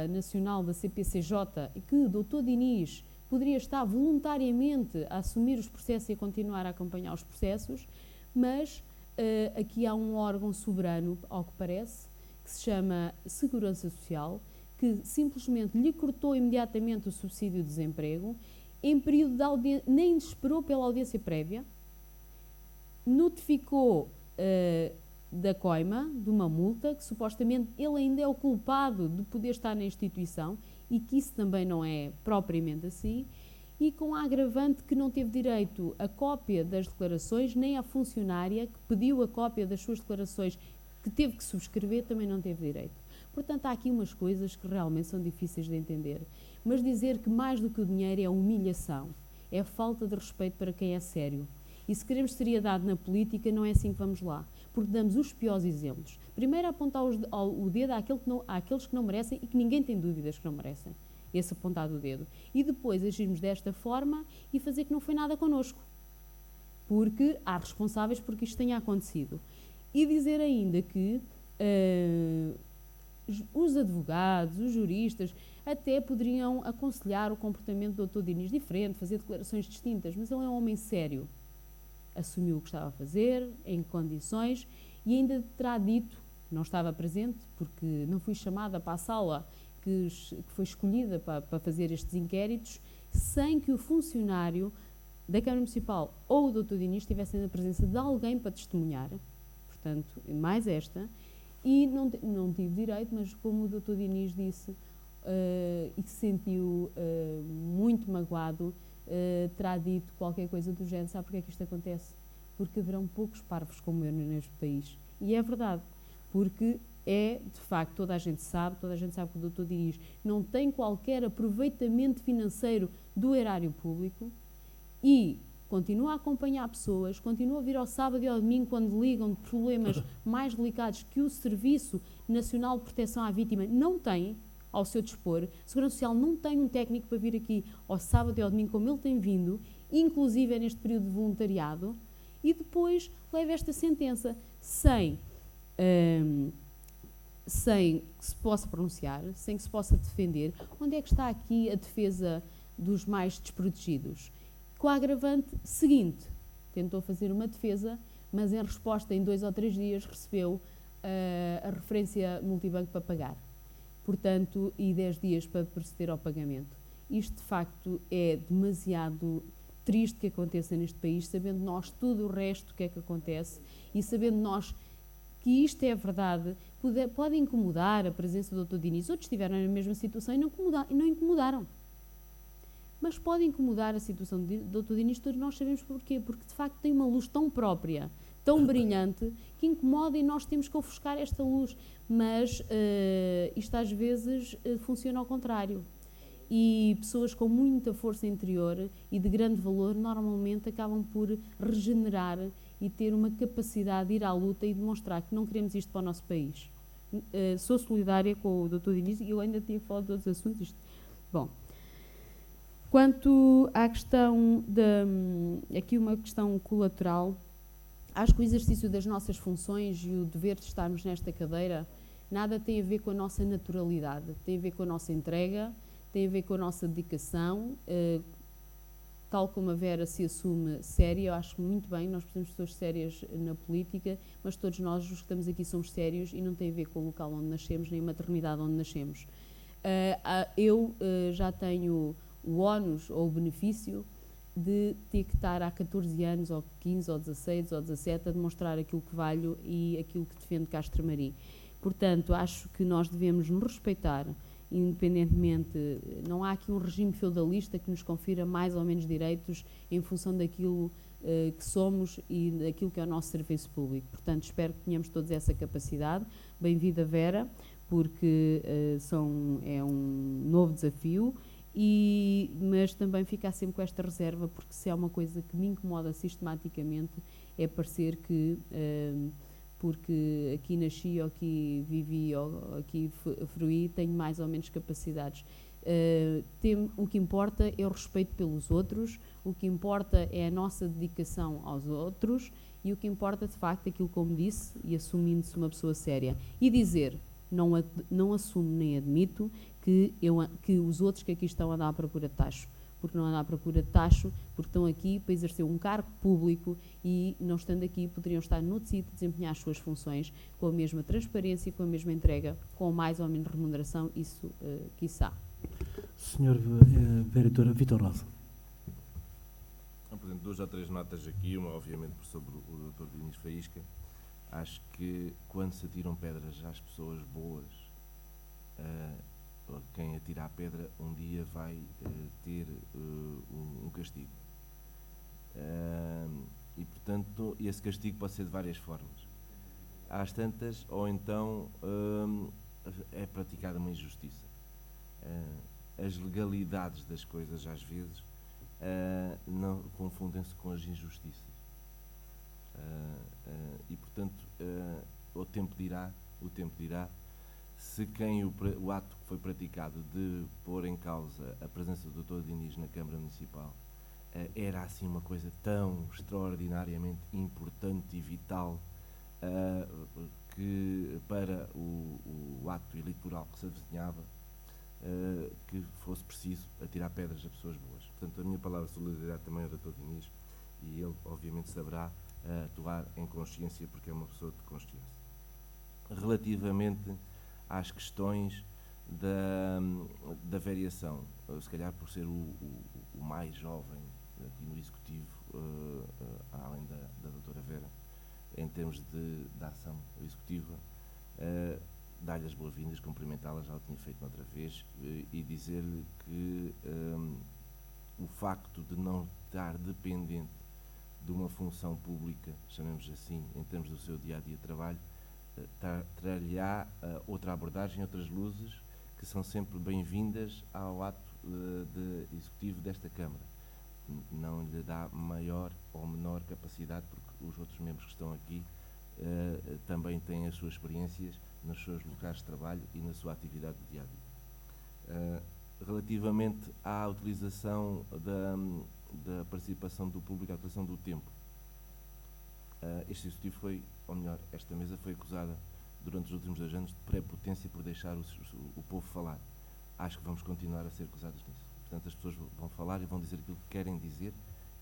nacional da CPCJ que o Dr. Dinis poderia estar voluntariamente a assumir os processos e a continuar a acompanhar os processos, mas aqui há um órgão soberano, ao que parece, que se chama Segurança Social, que simplesmente lhe cortou imediatamente o subsídio de desemprego, em período de audiência, nem esperou pela audiência prévia, notificou da coima de uma multa, que supostamente ele ainda é o culpado de poder estar na instituição, e que isso também não é propriamente assim, e com a agravante que não teve direito a cópia das declarações, nem a funcionária que pediu a cópia das suas declarações, que teve que subscrever, também não teve direito. Portanto, há aqui umas coisas que realmente são difíceis de entender. Mas dizer que mais do que o dinheiro é humilhação, é falta de respeito para quem é sério. E se queremos seriedade na política, não é assim que vamos lá. Porque damos os piores exemplos. Primeiro, apontar o dedo àqueles que não merecem e que ninguém tem dúvidas que não merecem. Esse apontado o dedo. E depois agirmos desta forma e fazer que não foi nada connosco. Porque há responsáveis porque isto tenha acontecido. E dizer ainda que os advogados, os juristas, até poderiam aconselhar o comportamento do Dr. Diniz diferente, fazer declarações distintas, mas ele é um homem sério. Assumiu o que estava a fazer, em condições, e ainda terá dito, não estava presente, porque não fui chamada para a sala que foi escolhida para fazer estes inquéritos, sem que o funcionário da Câmara Municipal ou o Dr. Diniz estivessem na presença de alguém para testemunhar, portanto, mais esta, e não tive direito, mas como o Dr. Diniz disse, e se sentiu muito magoado, terá dito qualquer coisa do género. Sabe porque é que isto acontece? Porque haverão poucos parvos como eu neste país. E é verdade, porque de facto, toda a gente sabe que o Dr. Diniz não tem qualquer aproveitamento financeiro do erário público e continua a acompanhar pessoas, continua a vir ao sábado e ao domingo quando ligam de problemas mais delicados que o Serviço Nacional de Proteção à Vítima não tem ao seu dispor. A Segurança Social não tem um técnico para vir aqui ao sábado e ao domingo como ele tem vindo, inclusive neste período de voluntariado, e depois leva esta sentença sem que se possa pronunciar, sem que se possa defender. Onde é que está aqui a defesa dos mais desprotegidos? Com a agravante seguinte, tentou fazer uma defesa, mas em resposta, em 2 ou 3 dias, recebeu a referência multibanco para pagar. Portanto, e 10 dias para proceder ao pagamento. Isto, de facto, é demasiado triste que aconteça neste país, sabendo nós tudo o resto que é que acontece e sabendo nós que isto é verdade, pode incomodar a presença do Dr. Diniz. Outros estiveram na mesma situação e não incomodaram. Mas pode incomodar a situação do Dr. Diniz, todos nós sabemos porquê. Porque, de facto, tem uma luz tão própria, tão brilhante, que incomoda e nós temos que ofuscar esta luz. Mas isto às vezes funciona ao contrário. E pessoas com muita força interior e de grande valor normalmente acabam por regenerar e ter uma capacidade de ir à luta e demonstrar que não queremos isto para o nosso país. Sou solidária com o Dr. Diniz e eu ainda tinha falado de outros assuntos. Bom, quanto à questão aqui uma questão colateral, acho que o exercício das nossas funções e o dever de estarmos nesta cadeira nada tem a ver com a nossa naturalidade, tem a ver com a nossa entrega, tem a ver com a nossa dedicação, tal como a Vera se assume séria. Eu acho muito bem, nós precisamos de pessoas sérias na política, mas todos nós, os que estamos aqui, somos sérios e não tem a ver com o local onde nascemos, nem a maternidade onde nascemos. Eu já tenho o ónus ou o benefício de ter que estar há 14 anos, ou 15, ou 16, ou 17, a demonstrar aquilo que valho e aquilo que defendo cá a Extremaria. Portanto, acho que nós devemos nos respeitar, independentemente, não há aqui um regime feudalista que nos confira mais ou menos direitos em função daquilo que somos e daquilo que é o nosso serviço público. Portanto, espero que tenhamos todos essa capacidade. Bem-vinda, Vera, porque é um novo desafio, mas também ficar sempre com esta reserva, porque se há uma coisa que me incomoda sistematicamente é parecer que porque aqui nasci, ou aqui vivi, ou aqui fruí, tenho mais ou menos capacidades. O que importa é o respeito pelos outros, o que importa é a nossa dedicação aos outros e o que importa, de facto, aquilo como disse, e assumindo-se uma pessoa séria. E dizer, não assumo nem admito que os outros que aqui estão andam à procura de tacho. Porque não andam à procura de tacho, porque estão aqui para exercer um cargo público e, não estando aqui, poderiam estar noutro sítio a desempenhar as suas funções com a mesma transparência, com a mesma entrega, com mais ou menos remuneração, isso, quiçá. Senhor Vereador Vitor Rosa. Apresento 2 ou 3 notas aqui, uma obviamente sobre o Dr. Diniz Faísca. Acho que quando se atiram pedras às pessoas boas, quem atira a pedra um dia vai ter um castigo. E, portanto, esse castigo pode ser de várias formas. Às tantas, ou então é praticada uma injustiça. As legalidades das coisas, às vezes, não confundem-se com as injustiças. E, portanto, o tempo dirá se o ato que foi praticado de pôr em causa a presença do Dr. Diniz na Câmara Municipal era assim uma coisa tão extraordinariamente importante e vital que para o ato eleitoral que se avizinhava, que fosse preciso atirar pedras a pessoas boas. Portanto, a minha palavra de solidariedade também é ao Dr. Diniz, e ele obviamente saberá atuar em consciência, porque é uma pessoa de consciência. Relativamente às questões da variação, se calhar por ser o mais jovem aqui no Executivo, além da doutora Vera, em termos de ação executiva, dar-lhe as boas-vindas, cumprimentá-la, já o tinha feito outra vez, e dizer-lhe que o facto de não estar dependente de uma função pública, chamemos assim, em termos do seu dia-a-dia de trabalho, trará outra abordagem, outras luzes, que são sempre bem-vindas ao ato executivo desta Câmara. Não lhe dá maior ou menor capacidade, porque os outros membros que estão aqui também têm as suas experiências nos seus locais de trabalho e na sua atividade do dia-a-dia. Relativamente à utilização da participação do público, à utilização do tempo, este Executivo foi, ou melhor, esta mesa foi acusada durante os últimos 2 anos de prepotência por deixar o povo falar. Acho que vamos continuar a ser acusados nisso. Portanto, as pessoas vão falar e vão dizer aquilo que querem dizer,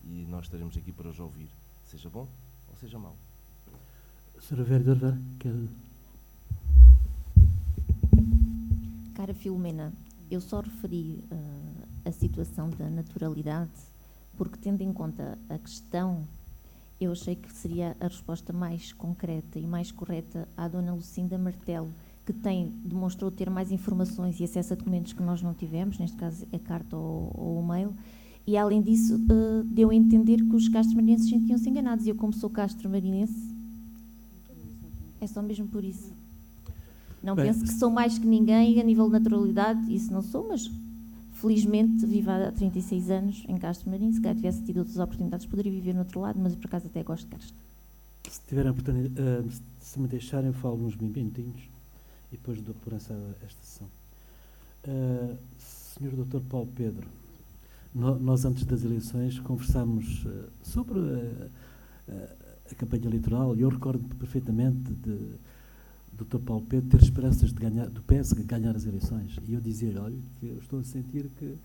e nós estaremos aqui para os ouvir, seja bom ou seja mau. Sra. Vereadora, quer... Cara Filomena, eu só referi a situação da naturalidade porque, tendo em conta a questão, eu achei que seria a resposta mais concreta e mais correta à dona Lucinda Martelo, que demonstrou ter mais informações e acesso a documentos que nós não tivemos, neste caso a carta ou o mail, e além disso deu a entender que os castromarinenses sentiam-se enganados, e eu, como sou castromarinense, é só mesmo por isso. Não penso que sou mais que ninguém a nível de naturalidade, isso não sou, mas felizmente vivo há 36 anos em Castro Marinho. Se calhar tivesse tido outras oportunidades, poderia viver no outro lado, mas por acaso até gosto de Castro. Se tiverem a oportunidade, se me deixarem, eu falo uns minutinhos e depois dou por encerrada esta sessão. Senhor Dr. Paulo Pedro, nós antes das eleições conversámos sobre a campanha eleitoral, e eu recordo perfeitamente de Dr. Paulo Pedro ter esperanças de ganhar, do PS ganhar as eleições, e eu dizia-lhe, olha, que eu estou a sentir que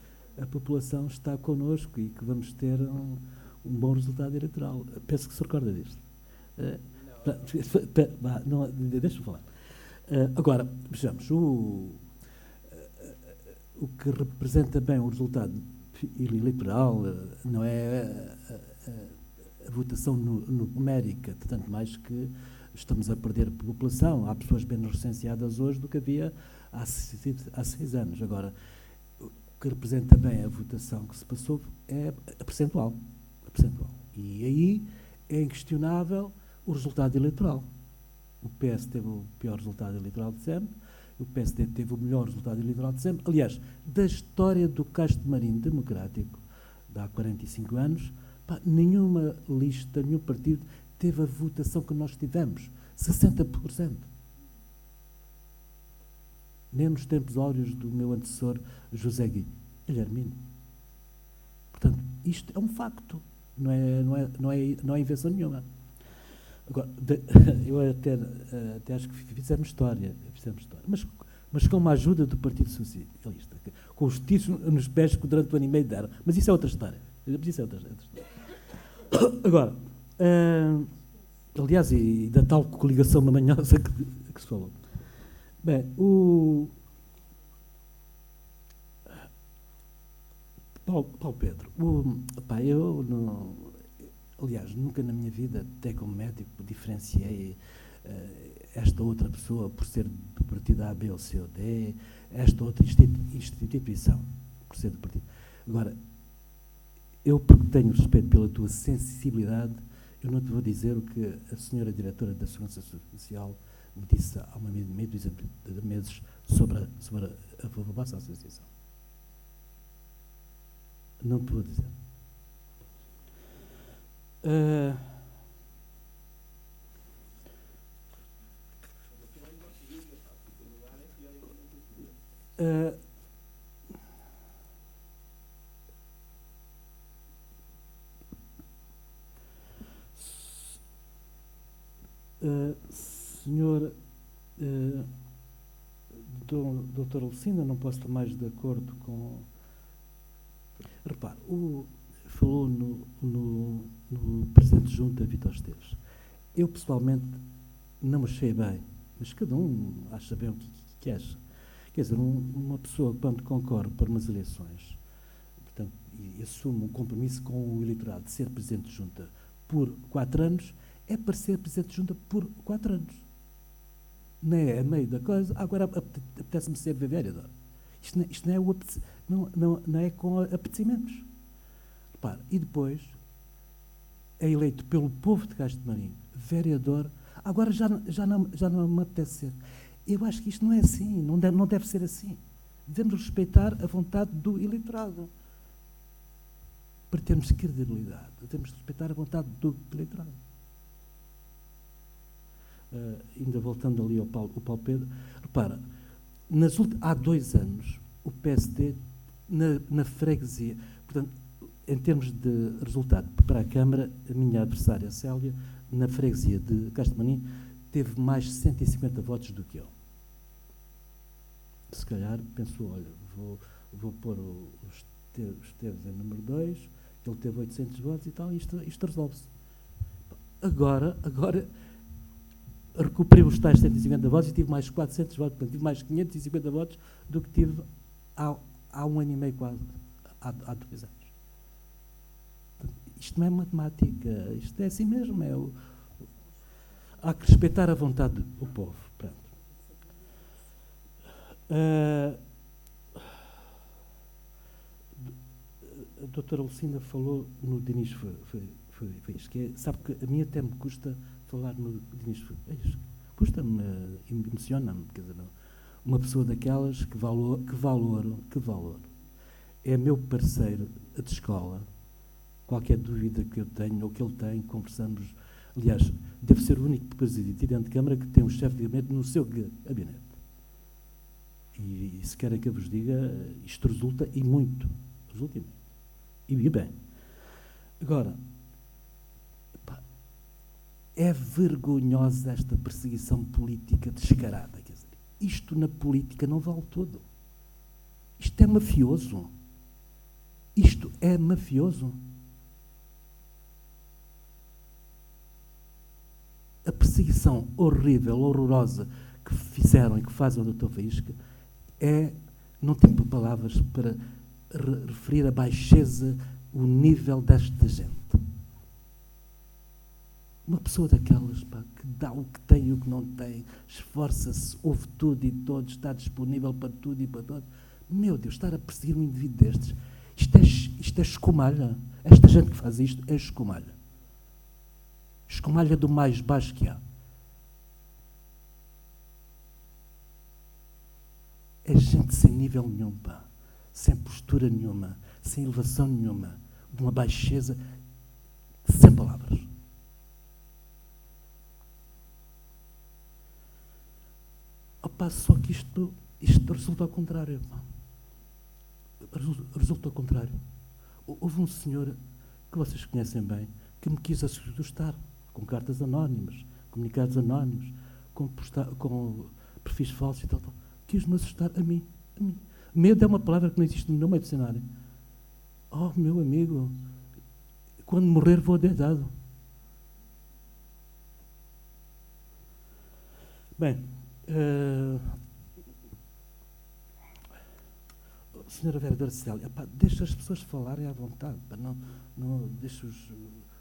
a população está connosco e que vamos ter um bom resultado eleitoral. Penso que se recorda disto. Não, deixa-me falar. Agora, vejamos, o que representa bem o resultado eleitoral não é a votação numérica, tanto mais que estamos a perder população. Há pessoas menos recenseadas hoje do que havia há 6 anos. Agora, o que representa bem a votação que se passou é a percentual. E aí é inquestionável o resultado eleitoral. O PS teve o pior resultado eleitoral de sempre, o PSD teve o melhor resultado eleitoral de sempre. Aliás, da história do Castro Marinho Democrático, de há 45 anos, nenhuma lista, nenhum partido teve a votação que nós tivemos, 60%. Nem nos tempos áureos do meu antecessor, José Guilhermino. Portanto, isto é um facto, não é invenção nenhuma. Agora, eu até acho que fizemos história, mas com uma ajuda do Partido Socialista, com os tiros nos pés que durante o ano e meio deram. Mas isso é outra história. Agora, aliás, e da tal coligação mamanhosa que se falou. Bem, Paulo Pedro, eu não... Aliás, nunca na minha vida, até como médico, diferenciei esta outra pessoa por ser do partido A, B ou C ou D, esta outra instituição por ser do partido. Agora, eu, porque tenho respeito pela tua sensibilidade, eu não te vou dizer o que a senhora diretora da Segurança Social me disse há meio dúzia de meses sobre a vossa associação. Não te vou dizer. Senhor doutora Lucinda, não posso estar mais de acordo com... Repare, falou no Presidente de Junta, Vítor Esteves. Eu, pessoalmente, não achei bem, mas cada um acha bem o que acha. Quer dizer, uma pessoa, quando concorre para umas eleições, portanto, e assume um compromisso com o eleitorado de ser Presidente de Junta por 4 anos, é para ser Presidente de Junta por 4 anos. Não é a meio da coisa, agora apetece-me ser vereador. Isto não é com apetecimentos. Repare, e depois é eleito pelo povo de Castro Marim, vereador, agora já não me apetece ser. Eu acho que isto não é assim, não deve ser assim. Devemos respeitar a vontade do eleitorado. Para termos credibilidade, devemos respeitar a vontade do eleitorado. Ainda voltando ali ao Paulo Pedro, repara, há 2 anos, o PSD, na freguesia, portanto, em termos de resultado para a Câmara, a minha adversária, Célia, na freguesia de Castro Marim, teve mais 150 votos do que eu. Se calhar pensou, olha, vou pôr o Esteves em número 2, ele teve 800 votos e tal, e isto resolve-se. Agora recuperei os tais 150 votos e tive mais 400 votos, portanto, tive mais 550 votos do que tive há 1 ano e meio quase, há 2 anos. Portanto, isto não é matemática, isto é assim mesmo, há que respeitar a vontade do povo. Pronto. A doutora Lucinda falou no Dinis Faísca. Sabe que a mim até me custa falar no Dinis Faísca. Custa-me, emociona-me. Quer dizer, uma pessoa daquelas, que valor. É meu parceiro de escola. Qualquer dúvida que eu tenho, ou que ele tem, conversamos. Aliás, deve ser o único presidente de Câmara que tem um chefe de gabinete no seu gabinete. E se querem que eu vos diga, isto resulta e muito. Resulta e muito. E bem. Agora, é vergonhosa esta perseguição política descarada. Quer dizer, isto na política não vale tudo. Isto é mafioso. Isto é mafioso. A perseguição horrível, horrorosa que fizeram e que fazem ao Dr. Faísca não tenho palavras para referir a baixeza, o nível desta gente. Uma pessoa daquelas, que dá o que tem e o que não tem, esforça-se, ouve tudo e todos, está disponível para tudo e para todos. Meu Deus, estar a perseguir um indivíduo destes, isto é escumalha. Esta gente que faz isto é escumalha. Escumalha do mais baixo que há. É gente sem nível nenhum, sem postura nenhuma, sem elevação nenhuma, de uma baixeza sem palavras. Só que isto resulta ao contrário. Resulta ao contrário. Houve um senhor que vocês conhecem bem, que me quis assustar com cartas anónimas, comunicados anónimos, com perfis falsos e tal. Quis-me assustar a mim. Medo é uma palavra que não existe no meu meio dicionário. Oh, meu amigo, quando morrer vou deitado. Bem, senhora vereadora Célia, deixa as pessoas falarem à vontade, não deixa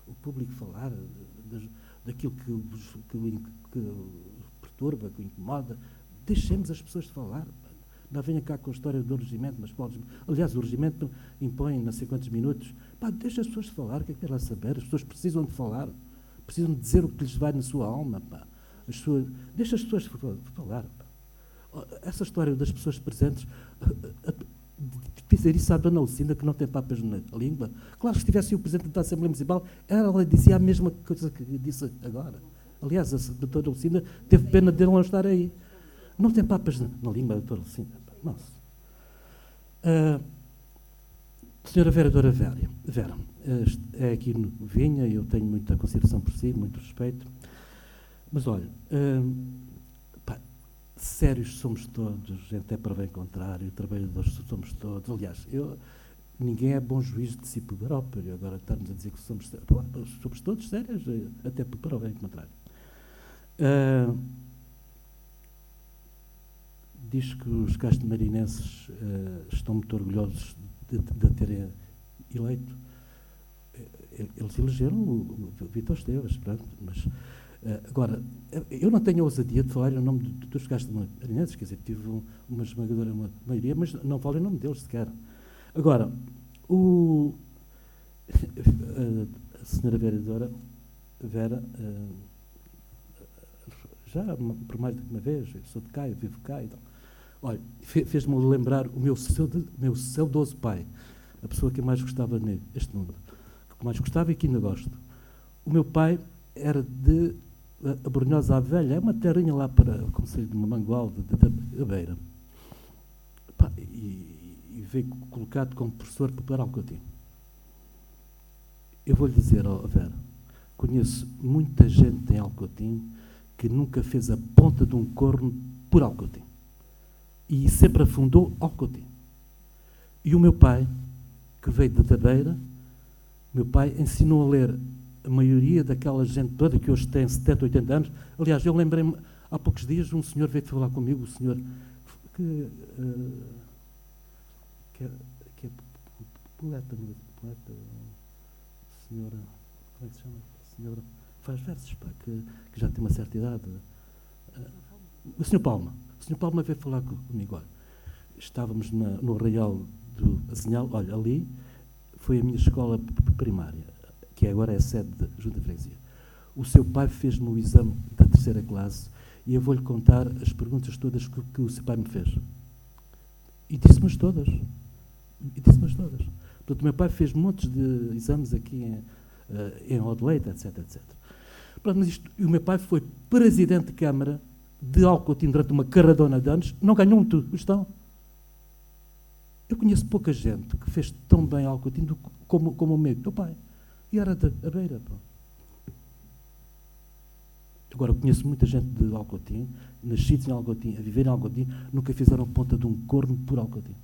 o público falar daquilo que perturba, que o incomoda. Deixemos as pessoas falar. Não venha cá com a história do regimento, aliás, o regimento impõe não sei quantos minutos. Deixa as pessoas falar, o que é que quer lá saber? As pessoas precisam de falar, precisam de dizer o que lhes vai na sua alma. Deixa as pessoas falar. Essa história das pessoas presentes, dizer isso à dona Lucinda, que não tem papas na língua. Claro, se tivesse o Presidente da Assembleia Municipal, ela dizia a mesma coisa que disse agora. Aliás, a doutora Lucinda teve pena de não estar aí. Não tem papas na língua, doutora Lucinda. Nossa. Senhora vereadora Vera, é aqui no Vinha, eu tenho muita consideração por si, muito respeito, Mas olha, pá, sérios somos todos, gente é para bem contrário, trabalhadores somos todos. Aliás, ninguém é bom juiz de si próprio. Agora estamos a dizer que somos todos sérios, até para o bem contrário. Diz que os castro-marinenses estão muito orgulhosos de terem eleito. Eles elegeram o Vítor Esteves, pronto, mas agora, eu não tenho a ousadia de falar em nome dos castro-marinenses, quer dizer, tive uma esmagadora maioria, mas não falo em nome deles sequer. Agora, a senhora vereadora Vera, já por mais do que uma vez, eu sou de cá, eu vivo cá, então, olha, fez-me lembrar o meu saudoso pai, a pessoa que eu mais gostava neste mundo, que mais gostava e que ainda gosto. O meu pai era de a Brunhosa à Velha, é uma terrinha lá para o concelho de Mangualde, da Beira. Pá, e veio colocado como professor para Alcotim. Eu vou-lhe dizer, Vera, conheço muita gente em Alcotim que nunca fez a ponta de um corno por Alcotim. E sempre afundou Alcotim. E o meu pai, que veio da Beira, meu pai ensinou a ler a maioria daquela gente toda que hoje tem 70, 80 anos. Aliás, eu lembrei-me, há poucos dias, um senhor veio falar comigo, o senhor que é poeta, senhora, como é que se chama? Senhora, faz versos, pá, que já tem uma certa idade. O Sr. Palma. O Sr. Palma veio falar comigo. Olha, estávamos no Arraial do Azinhal, olha, ali foi a minha escola primária, que agora é a sede da Junta de Freguesia. O seu pai fez-me o exame da 3ª classe e eu vou-lhe contar as perguntas todas que o seu pai me fez. E disse-me-as todas. Portanto, o meu pai fez montes de exames aqui em Odeleite, etc, etc. Pronto, mas e o meu pai foi presidente de Câmara de Alcotim durante uma carradona de anos, não ganhou um tostão. Eu conheço pouca gente que fez tão bem Alcotim como o meu pai. E era da Beira. Pô. Agora, eu conheço muita gente de Alcotim, nascidos em Alcotim, a viver em Alcotim, nunca fizeram ponta de um corno por Alcotim.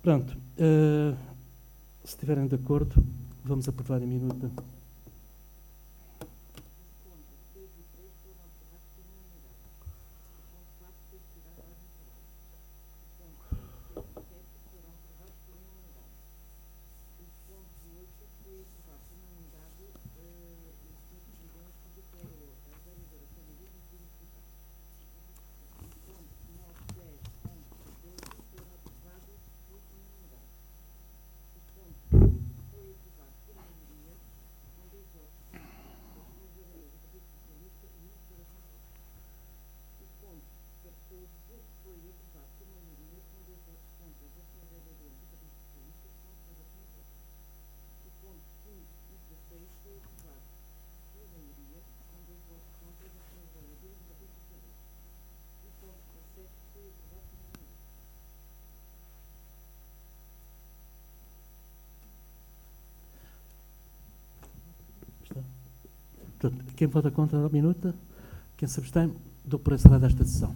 Pronto. Se estiverem de acordo, vamos aprovar em minuta. Portanto, quem vota contra a minuta, quem se abstém, dou por encerrada esta sessão.